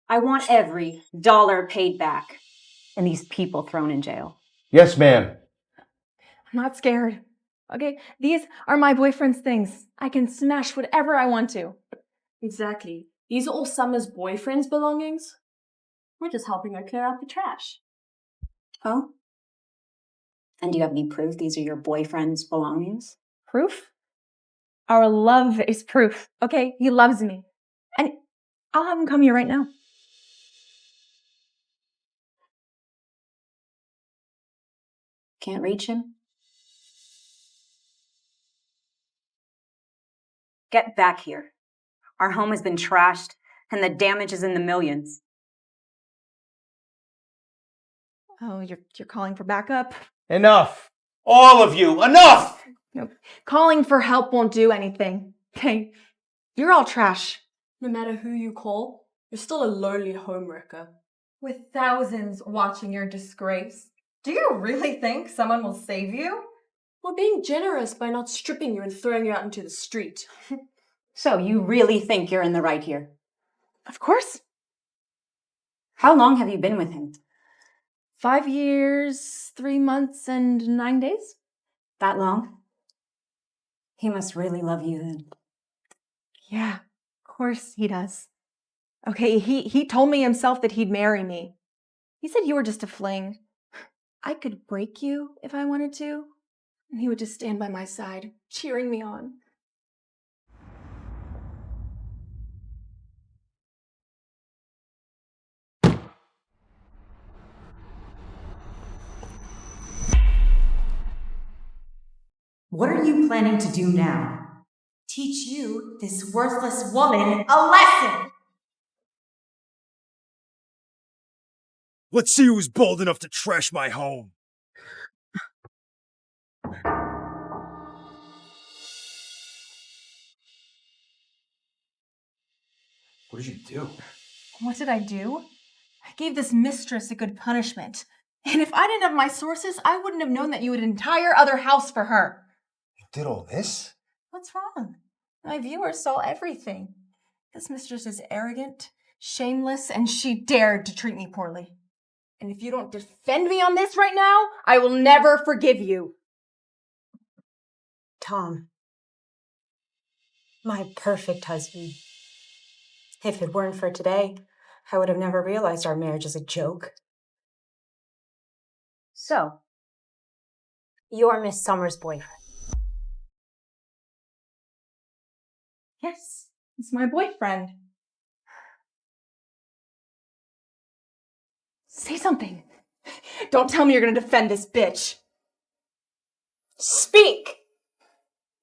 I want every dollar paid back and these people thrown in jail. Yes, ma'am. I'm not scared. Okay, these are my boyfriend's things. I can smash whatever I want to. Exactly. These are all Summer's boyfriend's belongings. We're just helping her clear out the trash. Oh? And do you have any proof these are your boyfriend's belongings? Proof? Our love is proof. Okay, he loves me. And I'll have him come here right now. Can't reach him? Get back here. Our home has been trashed, and the damage is in the millions. Oh, you're calling for backup? Enough. All of you, enough! Nope. Calling for help won't do anything. Okay, you're all trash. No matter who you call, you're still a lowly homewrecker. With thousands watching your disgrace. Do you really think someone will save you? We're being generous by not stripping you and throwing you out into the street. So you really think you're in the right here? Of course. How long have you been with him? 5 years, 3 months, and 9 days. That long? He must really love you then. Yeah, of course he does. Okay, he told me himself that he'd marry me. He said you were just a fling. I could break you if I wanted to, and he would just stand by my side, cheering me on. What are you planning to do now? Teach you, this worthless woman, a lesson! Let's see who's bold enough to trash my home. What did you do? What did I do? I gave this mistress a good punishment. And if I didn't have my sources, I wouldn't have known that you had an entire other house for her. You did all this? What's wrong? My viewers saw everything. This mistress is arrogant, shameless, and she dared to treat me poorly. And if you don't defend me on this right now, I will never forgive you. Tom, my perfect husband. If it weren't for today, I would have never realized our marriage is a joke. So, you're Miss Summer's boyfriend. Yes, he's my boyfriend. Say something. Don't tell me you're gonna defend this bitch. Speak!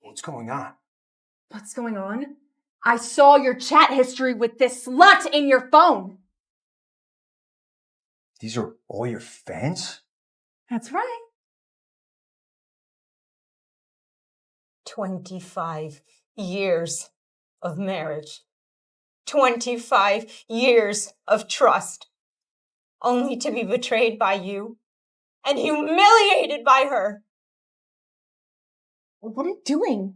What's going on? What's going on? I saw your chat history with this slut in your phone. These are all your fans? That's right. 25 years of marriage. 25 years of trust. Only to be betrayed by you and humiliated by her. What are you doing?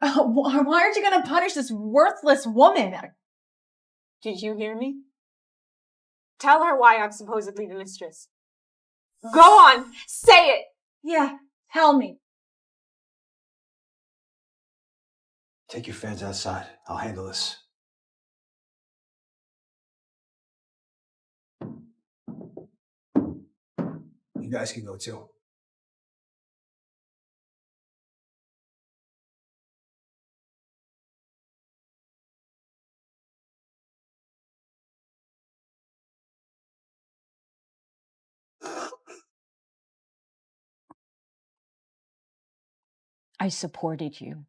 Why aren't you gonna punish this worthless woman? Did you hear me? Tell her why I'm supposedly the mistress. Go on, say it! Yeah, tell me. Take your fans outside. I'll handle this. You guys can go too. I supported you.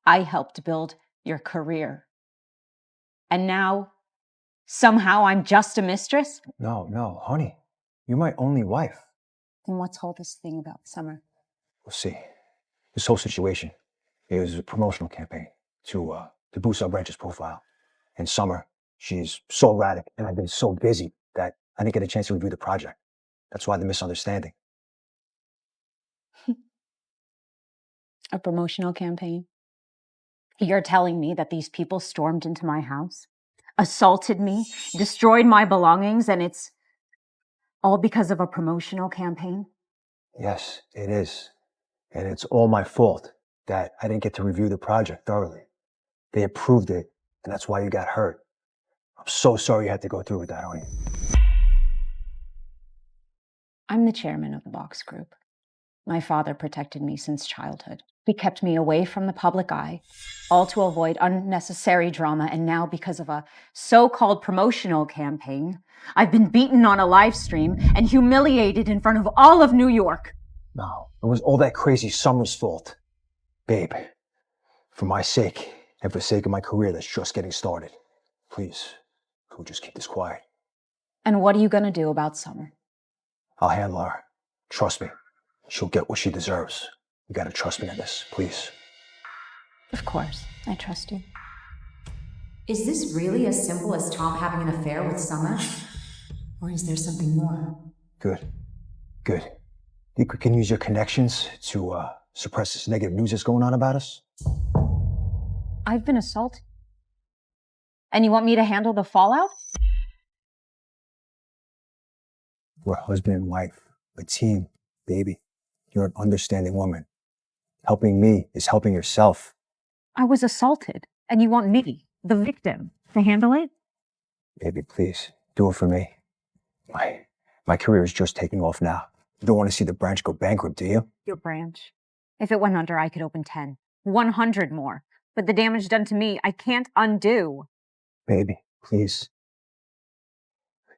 I helped build your career. And now, somehow I'm just a mistress? No, honey. You're my only wife. Then what's all this thing about Summer? We'll see. This whole situation, it was a promotional campaign to boost our branch's profile. And Summer, she's so erratic, and I've been so busy that I didn't get a chance to review the project. That's why the misunderstanding. A promotional campaign? You're telling me that these people stormed into my house, assaulted me, destroyed my belongings, and it's all because of a promotional campaign? Yes, it is. And it's all my fault that I didn't get to review the project thoroughly. They approved it, and that's why you got hurt. I'm so sorry you had to go through with that, honey. I'm the chairman of the Box Group. My father protected me since childhood. He kept me away from the public eye, all to avoid unnecessary drama, and now because of a so-called promotional campaign, I've been beaten on a live stream and humiliated in front of all of New York. No, it was all that crazy Summer's fault. Babe, for my sake, and for the sake of my career that's just getting started, please, could we just keep this quiet? And what are you going to do about Summer? I'll handle her. Trust me. She'll get what she deserves. You gotta trust me in this, please. Of course, I trust you. Is this really as simple as Tom having an affair with Summer? Or is there something more? Good. Think we can use your connections to suppress this negative news that's going on about us? I've been assaulted. And you want me to handle the fallout? We're husband and wife, a team, baby. You're an understanding woman. Helping me is helping yourself. I was assaulted, and you want me, the victim, to handle it? Baby, please, do it for me. My career is just taking off now. You don't want to see the branch go bankrupt, do you? Your branch. If it went under, I could open 10, 100 more. But the damage done to me, I can't undo. Baby, please.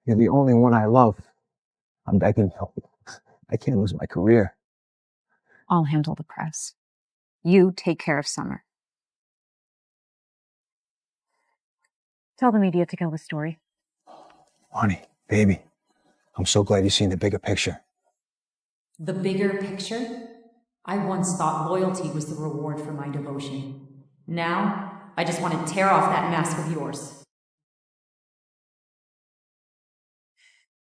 You're the only one I love. I'm begging you. I can't lose my career. I'll handle the press. You take care of Summer. Tell the media to kill the story. Honey, baby, I'm so glad you've seen the bigger picture. The bigger picture? I once thought loyalty was the reward for my devotion. Now, I just want to tear off that mask of yours.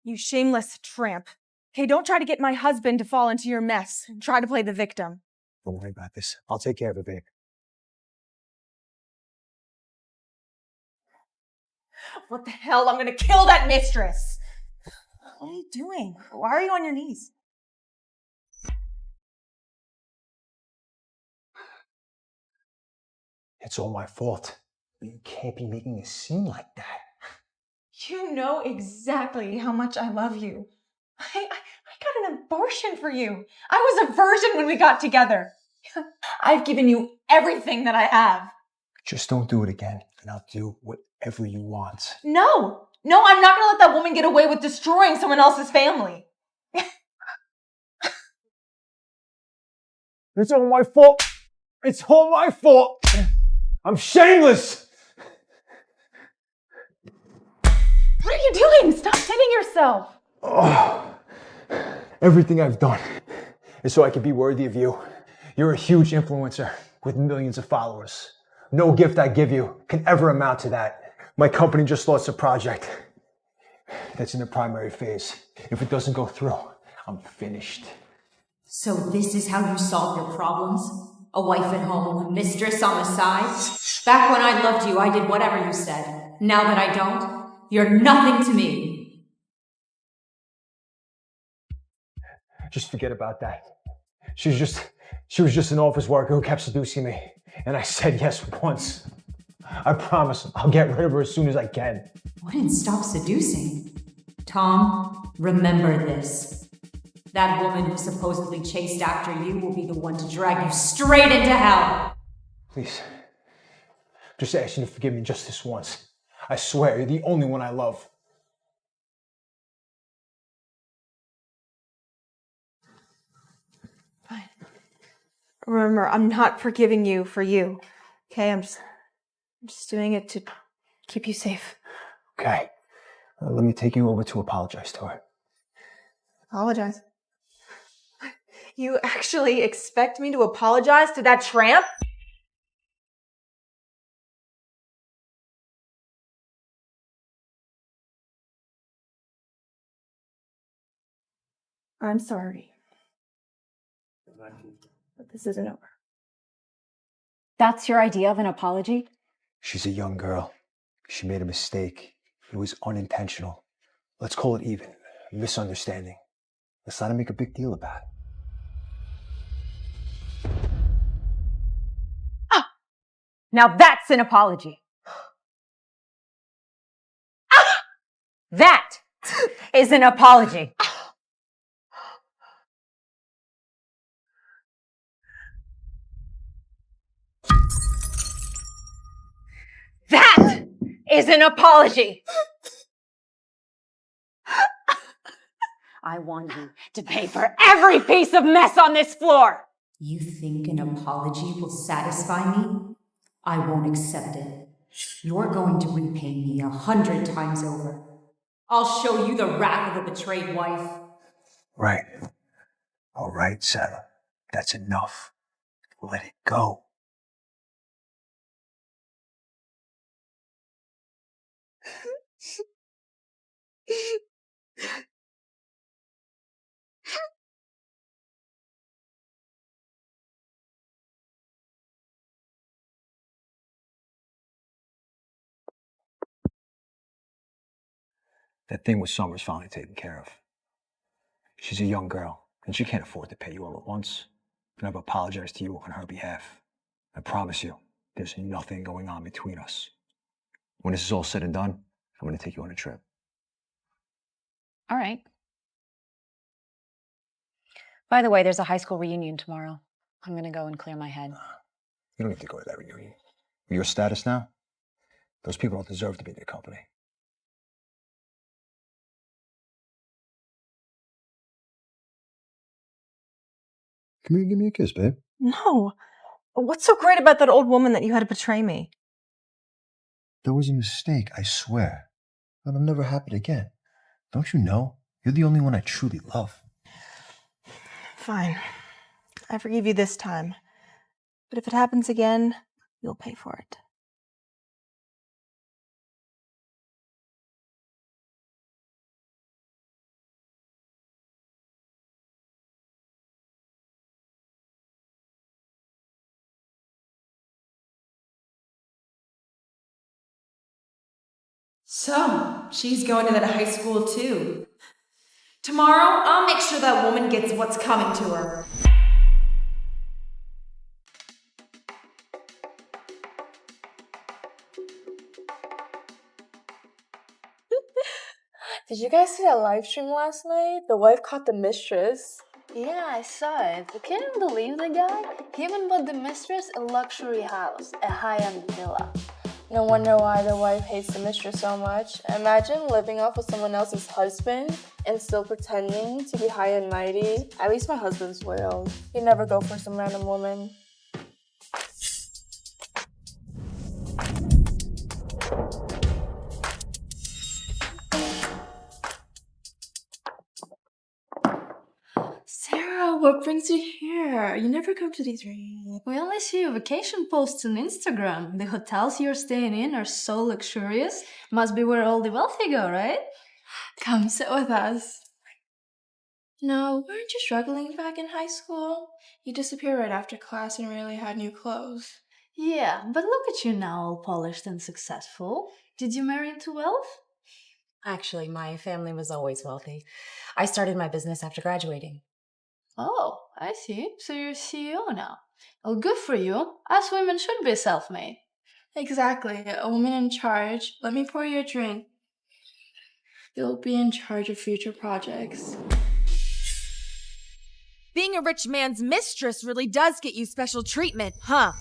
You shameless tramp. Okay, don't try to get my husband to fall into your mess and try to play the victim. Don't worry about this. I'll take care of it, babe. What the hell? I'm gonna kill that mistress! What are you doing? Why are you on your knees? It's all my fault. You can't be making a scene like that. You know exactly how much I love you. I got an abortion for you. I was a virgin when we got together. I've given you everything that I have. Just don't do it again, and I'll do whatever you want. No, I'm not gonna let that woman get away with destroying someone else's family. It's all my fault. It's all my fault. I'm shameless. What are you doing? Stop hitting yourself. Oh, everything I've done is so I can be worthy of you. You're a huge influencer with millions of followers. No gift I give you can ever amount to that. My company just lost a project that's in the primary phase. If it doesn't go through, I'm finished. So this is how you solve your problems? A wife at home, a mistress on the side? Back when I loved you, I did whatever you said. Now that I don't, you're nothing to me. Just forget about that. She was just an office worker who kept seducing me. And I said yes once. I promise I'll get rid of her as soon as I can. Wouldn't stop seducing. Tom, remember this. That woman who supposedly chased after you will be the one to drag you straight into hell. Please, just ask you to forgive me just this once. I swear, you're the only one I love. Fine. Remember, I'm not forgiving you for you. Okay, I'm just doing it to keep you safe. Okay, let me take you over to apologize to her. Apologize? You actually expect me to apologize to that tramp? I'm sorry. But this isn't over. That's your idea of an apology? She's a young girl. She made a mistake. It was unintentional. Let's call it even. A misunderstanding. Let's not make a big deal about it. Now that's an apology. That is an apology. That is an apology. I want you to pay for every piece of mess on this floor. You think an apology will satisfy me? I won't accept it. You're going to repay me 100 times over. I'll show you the wrath of a betrayed wife. Right. All right, Sarah. That's enough. Let it go. That thing with Summer's finally taken care of. She's a young girl, and she can't afford to pay you all at once. And I've apologized to you on her behalf. I promise you, there's nothing going on between us. When this is all said and done, I'm going to take you on a trip. All right. By the way, there's a high school reunion tomorrow. I'm going to go and clear my head. You don't need to go to that reunion. With your status now, those people don't deserve to be in your company. Come here and give me a kiss, babe. No. What's so great about that old woman that you had to betray me? That was a mistake, I swear. That'll never happen again. Don't you know? You're the only one I truly love. Fine. I forgive you this time. But if it happens again, you'll pay for it. So, she's going to that high school too. Tomorrow, I'll make sure that woman gets what's coming to her. Did you guys see that live stream last night? The wife caught the mistress. Yeah, I saw it. But can you believe the guy? He even bought the mistress a luxury house, a high-end villa. No wonder why the wife hates the mistress so much. Imagine living off with someone else's husband and still pretending to be high and mighty. At least my husband's loyal. He'd never go for some random woman. Sarah, what brings you here? You never come to these reunions. We only see your vacation posts on Instagram. The hotels you're staying in are so luxurious. Must be where all the wealthy go, right? Come sit with us. No, weren't you struggling back in high school? You disappeared right after class and rarely had new clothes. Yeah, but look at you now, all polished and successful. Did you marry into wealth? Actually, my family was always wealthy. I started my business after graduating. Oh, I see. So you're CEO now. Well, good for you. Us women should be self-made. Exactly. A woman in charge. Let me pour you a drink. You'll be in charge of future projects. Being a rich man's mistress really does get you special treatment, huh?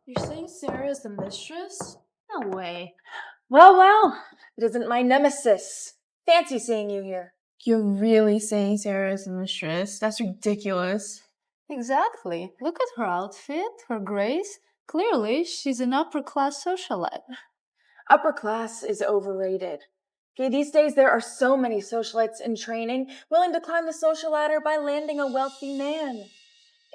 You're saying Sarah's the mistress? No way. Well, it isn't my nemesis. Fancy seeing you here. You're really saying Sarah's the mistress? That's ridiculous. Exactly. Look at her outfit, her grace. Clearly, she's an upper-class socialite. Upper class is overrated. Okay, these days there are so many socialites in training willing to climb the social ladder by landing a wealthy man.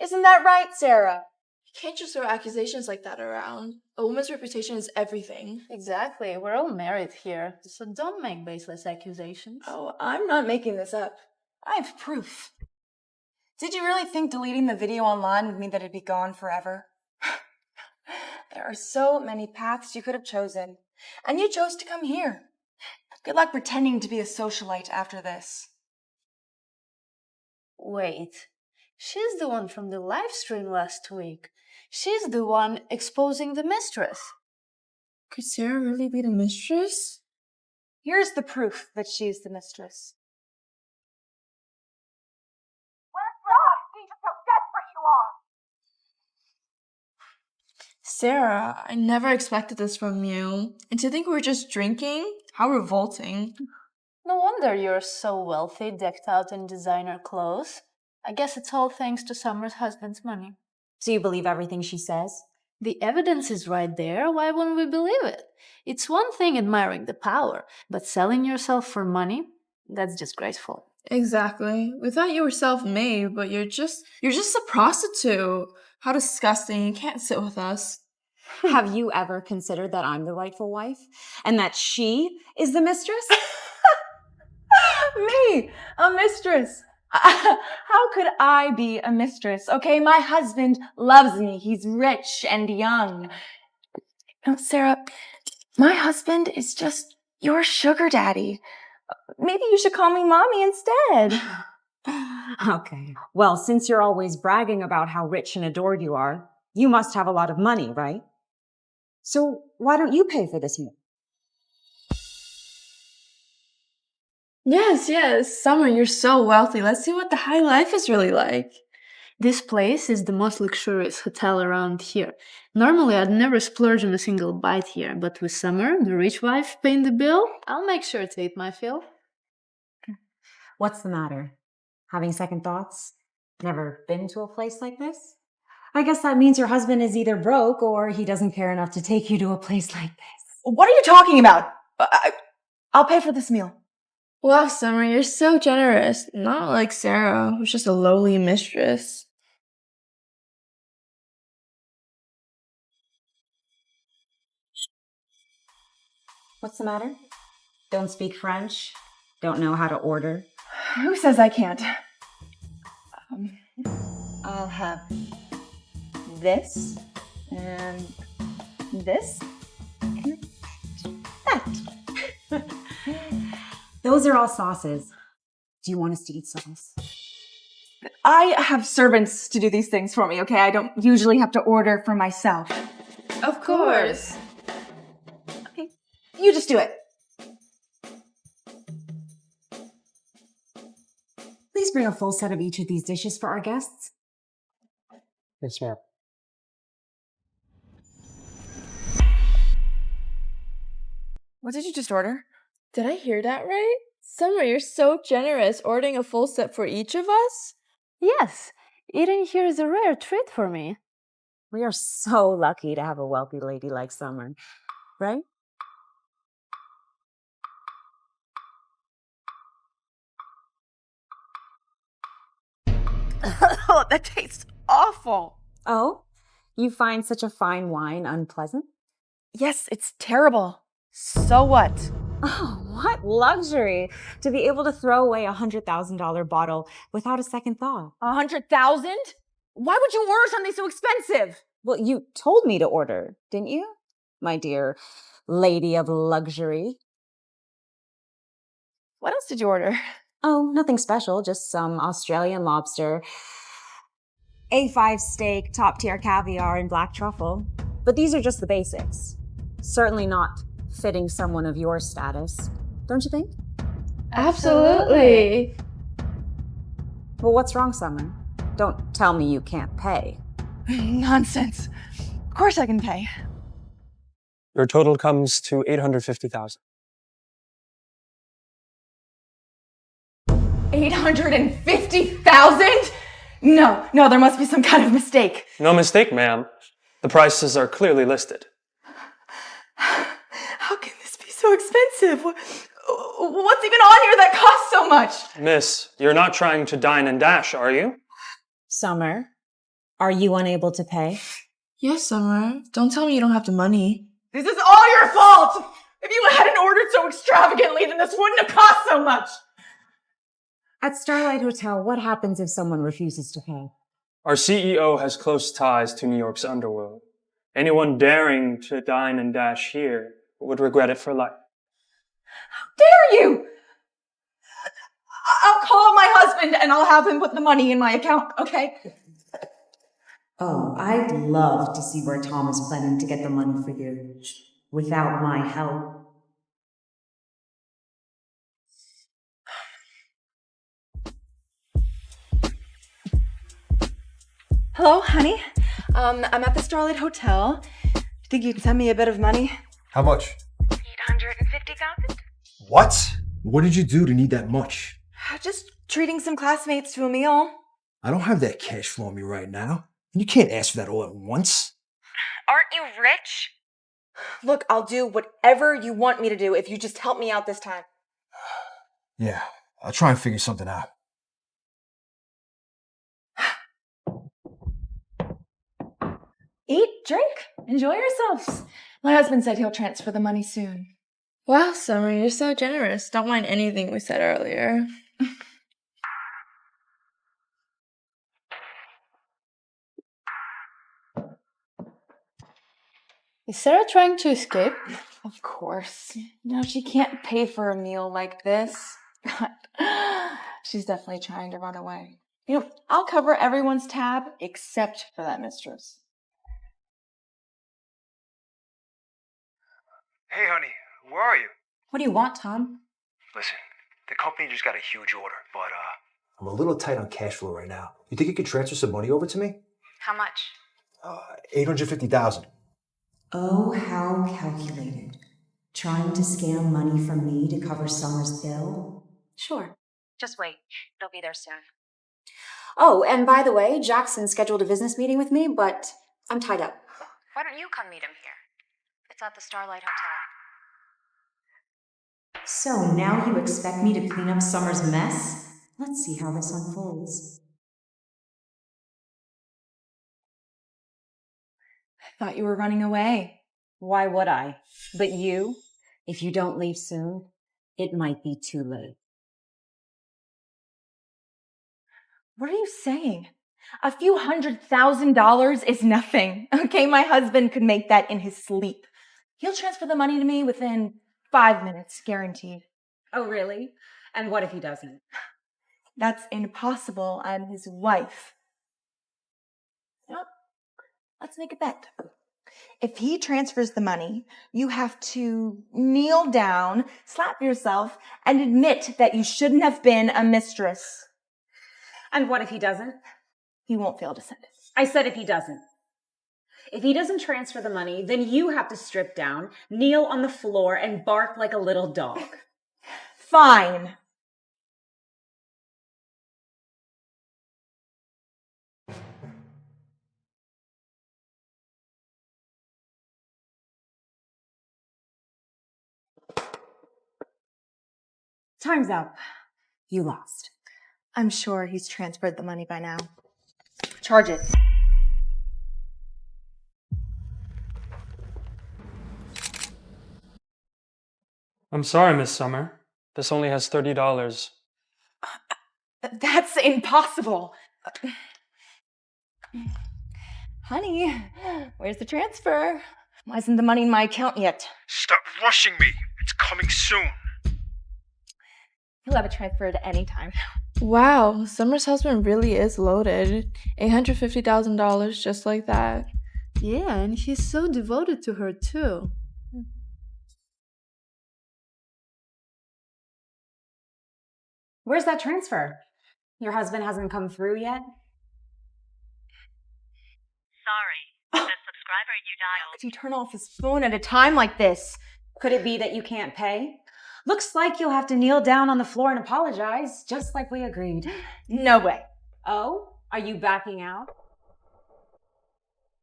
Isn't that right, Sarah? You can't just throw accusations like that around. A woman's reputation is everything. Exactly. We're all married here, so don't make baseless accusations. Oh, I'm not making this up. I have proof. Did you really think deleting the video online would mean that it'd be gone forever? There are so many paths you could have chosen, and you chose to come here. Good luck pretending to be a socialite after this. Wait, she's the one from the live stream last week. She's the one exposing the mistress. Could Sarah really be the mistress? Here's the proof that she's the mistress. Sarah, I never expected this from you. And to think we were just drinking? How revolting. No wonder you're so wealthy, decked out in designer clothes. I guess it's all thanks to Summer's husband's money. So you believe everything she says? The evidence is right there. Why wouldn't we believe it? It's one thing admiring the power, but selling yourself for money? That's disgraceful. Exactly. We thought you were self-made, but you're just a prostitute. How disgusting. You can't sit with us. Have you ever considered that I'm the rightful wife? And that she is the mistress? Me, a mistress. How could I be a mistress? Okay, my husband loves me. He's rich and young. No, Sarah, my husband is just your sugar daddy. Maybe you should call me mommy instead. Okay. Well, since you're always bragging about how rich and adored you are, you must have a lot of money, right? So why don't you pay for this meal? Yes. Summer, you're so wealthy. Let's see what the high life is really like. This place is the most luxurious hotel around here. Normally, I'd never splurge on a single bite here, but with Summer, the rich wife, paying the bill, I'll make sure to eat my fill. What's the matter? Having second thoughts? Never been to a place like this? I guess that means your husband is either broke or he doesn't care enough to take you to a place like this. What are you talking about? I'll pay for this meal. Wow, Summer, you're so generous. Not like Sarah, who's just a lowly mistress. What's the matter? Don't speak French? Don't know how to order? Who says I can't? I'll have this and this, and that. Those are all sauces. Do you want us to eat sauce? I have servants to do these things for me, okay? I don't usually have to order for myself. Of course. Okay, you just do it. Please bring a full set of each of these dishes for our guests. Yes, ma'am. What did you just order? Did I hear that right? Summer, you're so generous, ordering a full set for each of us? Yes, eating here is a rare treat for me. We are so lucky to have a wealthy lady like Summer, right? Oh, that tastes awful. Oh, you find such a fine wine unpleasant? Yes, it's terrible. So what? Oh, what luxury to be able to throw away a $100,000 bottle without a second thought. 100,000? Why would you order something so expensive? Well, you told me to order, didn't you? My dear lady of luxury. What else did you order? Oh, nothing special, just some Australian lobster, A5 steak, top-tier caviar, and black truffle. But these are just the basics. Certainly not fitting someone of your status, don't you think? Absolutely. Well, what's wrong, Summer? Don't tell me you can't pay. Nonsense. Of course I can pay. Your total comes to $850,000. 850,000? No, there must be some kind of mistake. No mistake, ma'am. The prices are clearly listed. How can this be so expensive? What's even on here that costs so much? Miss, you're not trying to dine and dash, are you? Summer, are you unable to pay? Yes, Summer. Don't tell me you don't have the money. This is all your fault! If you hadn't ordered so extravagantly, then this wouldn't have cost so much! At Starlight Hotel, what happens if someone refuses to pay? Our CEO has close ties to New York's underworld. Anyone daring to dine and dash here would regret it for life. How dare you! I'll call my husband and I'll have him put the money in my account, okay? Oh, I'd love to see where Tom is planning to get the money for you. Without my help. Hello, honey. I'm at the Starlight Hotel. Think you can send me a bit of money? How much? 850,000? What? What did you do to need that much? Just treating some classmates to a meal. I don't have that cash flow on me right now. You can't ask for that all at once. Aren't you rich? Look, I'll do whatever you want me to do if you just help me out this time. Yeah, I'll try and figure something out. Eat, drink, enjoy yourselves. My husband said he'll transfer the money soon. Wow, Summer, you're so generous. Don't mind anything we said earlier. Is Sarah trying to escape? Of course. No, she can't pay for a meal like this. She's definitely trying to run away. I'll cover everyone's tab except for that mistress. Hey, honey, where are you? What do you want, Tom? Listen, the company just got a huge order, but, I'm a little tight on cash flow right now. You think you could transfer some money over to me? How much? 850,000. Oh, how calculated. Trying to scam money from me to cover Summer's bill? Sure. Just wait. It'll be there soon. Oh, and by the way, Jackson scheduled a business meeting with me, but I'm tied up. Why don't you come meet him here? It's at the Starlight Hotel. So now you expect me to clean up Summer's mess? Let's see how this unfolds. I thought you were running away. Why would I? But you, if you don't leave soon, it might be too late. What are you saying? A few $100,000 is nothing. Okay, my husband could make that in his sleep. He'll transfer the money to me within 5 minutes, guaranteed. Oh, really? And what if he doesn't? That's impossible. I'm his wife. Yep. Let's make a bet. If he transfers the money, you have to kneel down, slap yourself, and admit that you shouldn't have been a mistress. And what if he doesn't? He won't fail to send it. I said if he doesn't. If he doesn't transfer the money, then you have to strip down, kneel on the floor, and bark like a little dog. Fine. Time's up. You lost. I'm sure he's transferred the money by now. Charge it. I'm sorry, Miss Summer. This only has $30. That's impossible. Honey, where's the transfer? Why isn't the money in my account yet? Stop rushing me. It's coming soon. He'll have it transferred any time. Wow, Summer's husband really is loaded. $850,000 just like that. Yeah, and he's so devoted to her too. Where's that transfer? Your husband hasn't come through yet? Sorry, the subscriber you dialed. Could you turn off his phone at a time like this? Could it be that you can't pay? Looks like you'll have to kneel down on the floor and apologize, just like we agreed. No way. Oh, are you backing out?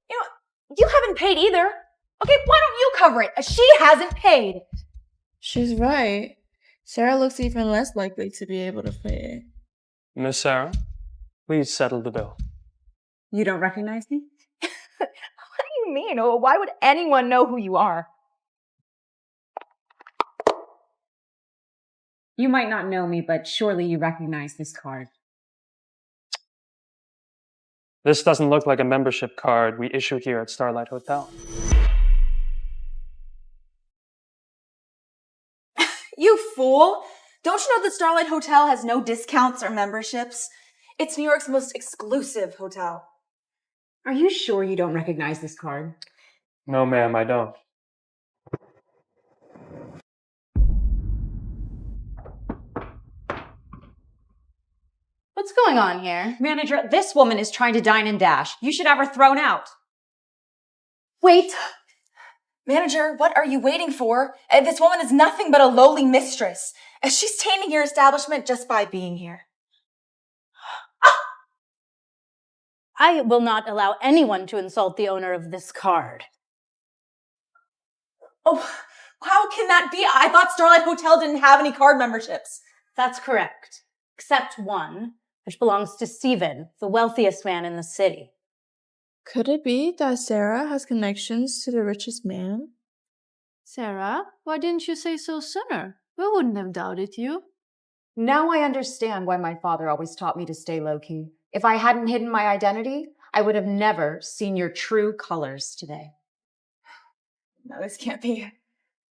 You know, you haven't paid either. Okay, why don't you cover it? She hasn't paid. She's right. Sarah looks even less likely to be able to pay. Miss Sarah, please settle the bill. You don't recognize me? What do you mean? Oh, why would anyone know who you are? You might not know me, but surely you recognize this card. This doesn't look like a membership card we issue here at Starlight Hotel. You fool! Don't you know that Starlight Hotel has no discounts or memberships? It's New York's most exclusive hotel. Are you sure you don't recognize this card? No, ma'am, I don't. What's going on here? Manager, this woman is trying to dine and dash. You should have her thrown out. Wait! Manager, what are you waiting for? This woman is nothing but a lowly mistress. She's tainting your establishment just by being here. I will not allow anyone to insult the owner of this card. Oh, how can that be? I thought Starlight Hotel didn't have any card memberships. That's correct. Except one, which belongs to Steven, the wealthiest man in the city. Could it be that Sarah has connections to the richest man? Sarah, why didn't you say so sooner? We wouldn't have doubted you. Now I understand why my father always taught me to stay low-key. If I hadn't hidden my identity, I would have never seen your true colors today. No, this can't be.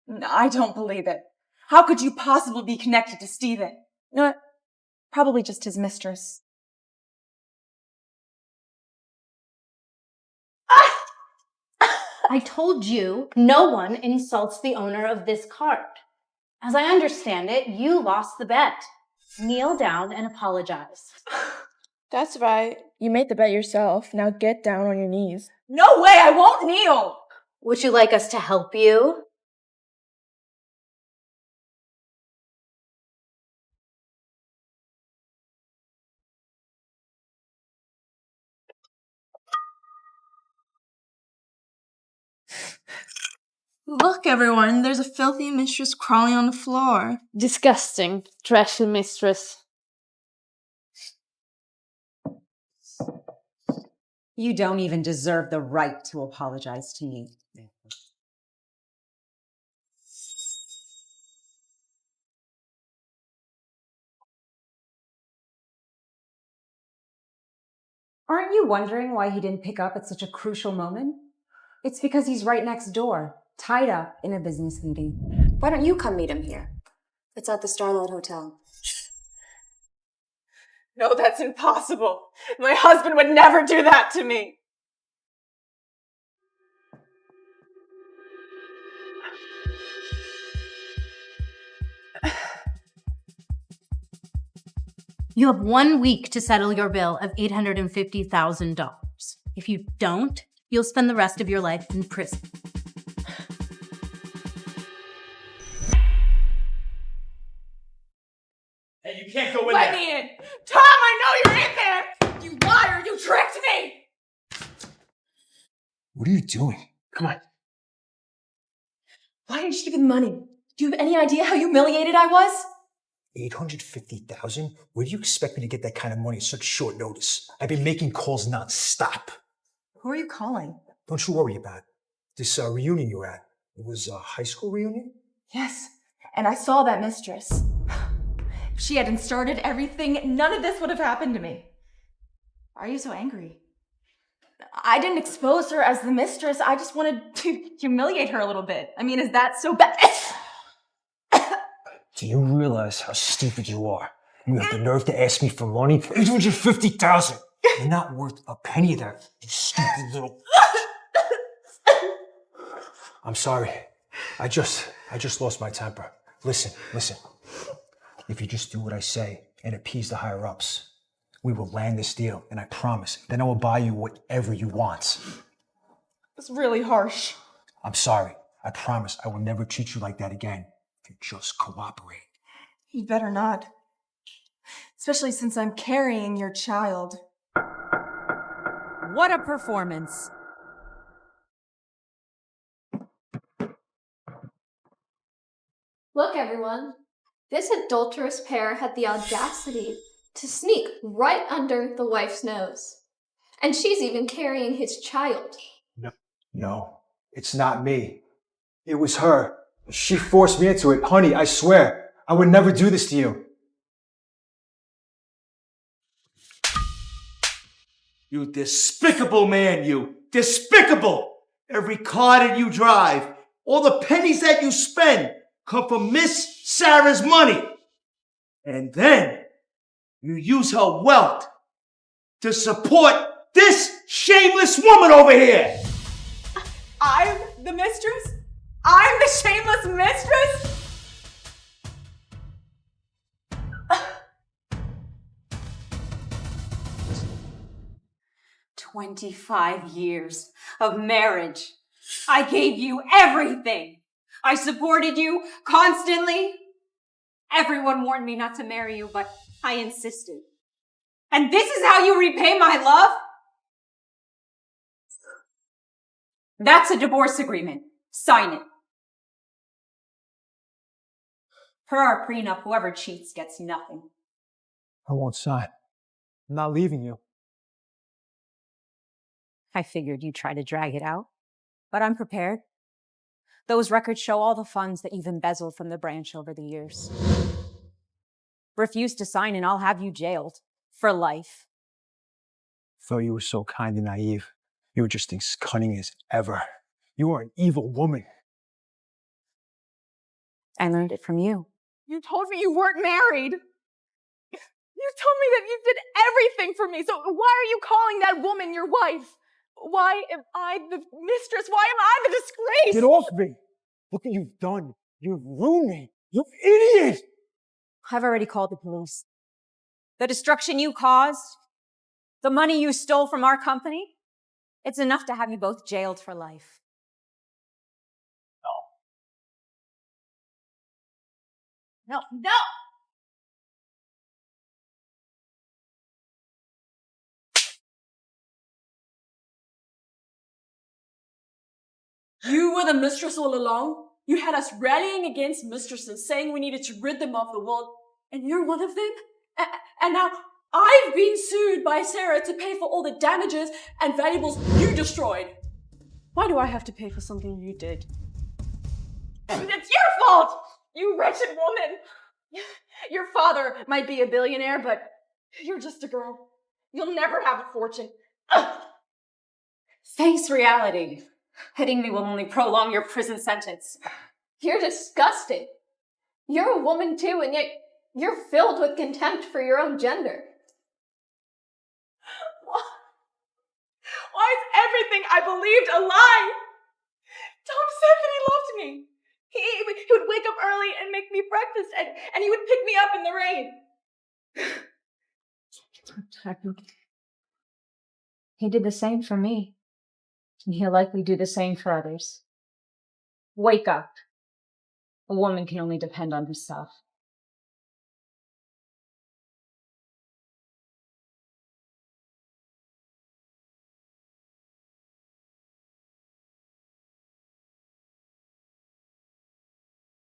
No, I don't believe it. How could you possibly be connected to Steven? You know what? Probably just his mistress. I told you no one insults the owner of this card. As I understand it, you lost the bet. Kneel down and apologize. That's right. You made the bet yourself. Now get down on your knees. No way, I won't kneel! Would you like us to help you? Look, everyone, there's a filthy mistress crawling on the floor. Disgusting, trashy mistress. You don't even deserve the right to apologize to me. Aren't you wondering why he didn't pick up at such a crucial moment? It's because he's right next door, tied up in a business meeting. Why don't you come meet him here? It's at the Starlight Hotel. No, that's impossible. My husband would never do that to me. You have 1 week to settle your bill of $850,000. If you don't, you'll spend the rest of your life in prison. Hey, you can't go in Let there. me in! Tom, I know you're in there! You liar! You tricked me! What are you doing? Come on. Why didn't you give me money? Do you have any idea how humiliated I was? 850,000? Where do you expect me to get that kind of money at such short notice? I've been making calls non-stop. Who are you calling? Don't you worry about it. This reunion you were at. It was a high school reunion? Yes, and I saw that mistress. If she hadn't started everything, none of this would have happened to me. Why are you so angry? I didn't expose her as the mistress. I just wanted to humiliate her a little bit. I mean, is that so bad? Do you realize how stupid you are? You have the nerve to ask me for money? 850,000! You're not worth a penny of that, you stupid little... I'm sorry. I just lost my temper. Listen. If you just do what I say and appease the higher-ups, we will land this deal, and I promise, then I will buy you whatever you want. It's really harsh. I'm sorry. I promise I will never treat you like that again. If you just cooperate. You better not. Especially since I'm carrying your child. What a performance! Look, everyone. This adulterous pair had the audacity to sneak right under the wife's nose. And she's even carrying his child. No, it's not me. It was her. She forced me into it. Honey, I swear, I would never do this to you. You despicable man, you. Despicable! Every car that you drive, all the pennies that you spend come from Miss Sarah's money. And then you use her wealth to support this shameless woman over here. I'm the mistress? I'm the shameless mistress? 25 years of marriage. I gave you everything. I supported you constantly. Everyone warned me not to marry you, but I insisted. And this is how you repay my love? That's a divorce agreement. Sign it. Per our prenup, whoever cheats gets nothing. I won't sign. I'm not leaving you. I figured you'd try to drag it out, but I'm prepared. Those records show all the funds that you've embezzled from the branch over the years. Refuse to sign and I'll have you jailed for life. Thought you were so kind and naive. You were just as cunning as ever. You are an evil woman. I learned it from you. You told me you weren't married. You told me that you did everything for me. So why are you calling that woman your wife? Why am I the mistress? Why am I the disgrace? Get off me! Look what you've done. You've ruined me. You idiot! I've already called the police. The destruction you caused, the money you stole from our company, it's enough to have you both jailed for life. No. You were the mistress all along. You had us rallying against mistresses, saying we needed to rid them of the world, and you're one of them? And now I've been sued by Sarah to pay for all the damages and valuables you destroyed. Why do I have to pay for something you did? It's your fault, you wretched woman! Your father might be a billionaire, but you're just a girl. You'll never have a fortune. Ugh. Face reality. Hitting me will only prolong your prison sentence. You're disgusting. You're a woman too, and yet you're filled with contempt for your own gender. Why is everything I believed a lie? Tom said that he loved me. He would wake up early and make me breakfast, and he would pick me up in the rain. He did the same for me. And he'll likely do the same for others. Wake up. A woman can only depend on herself.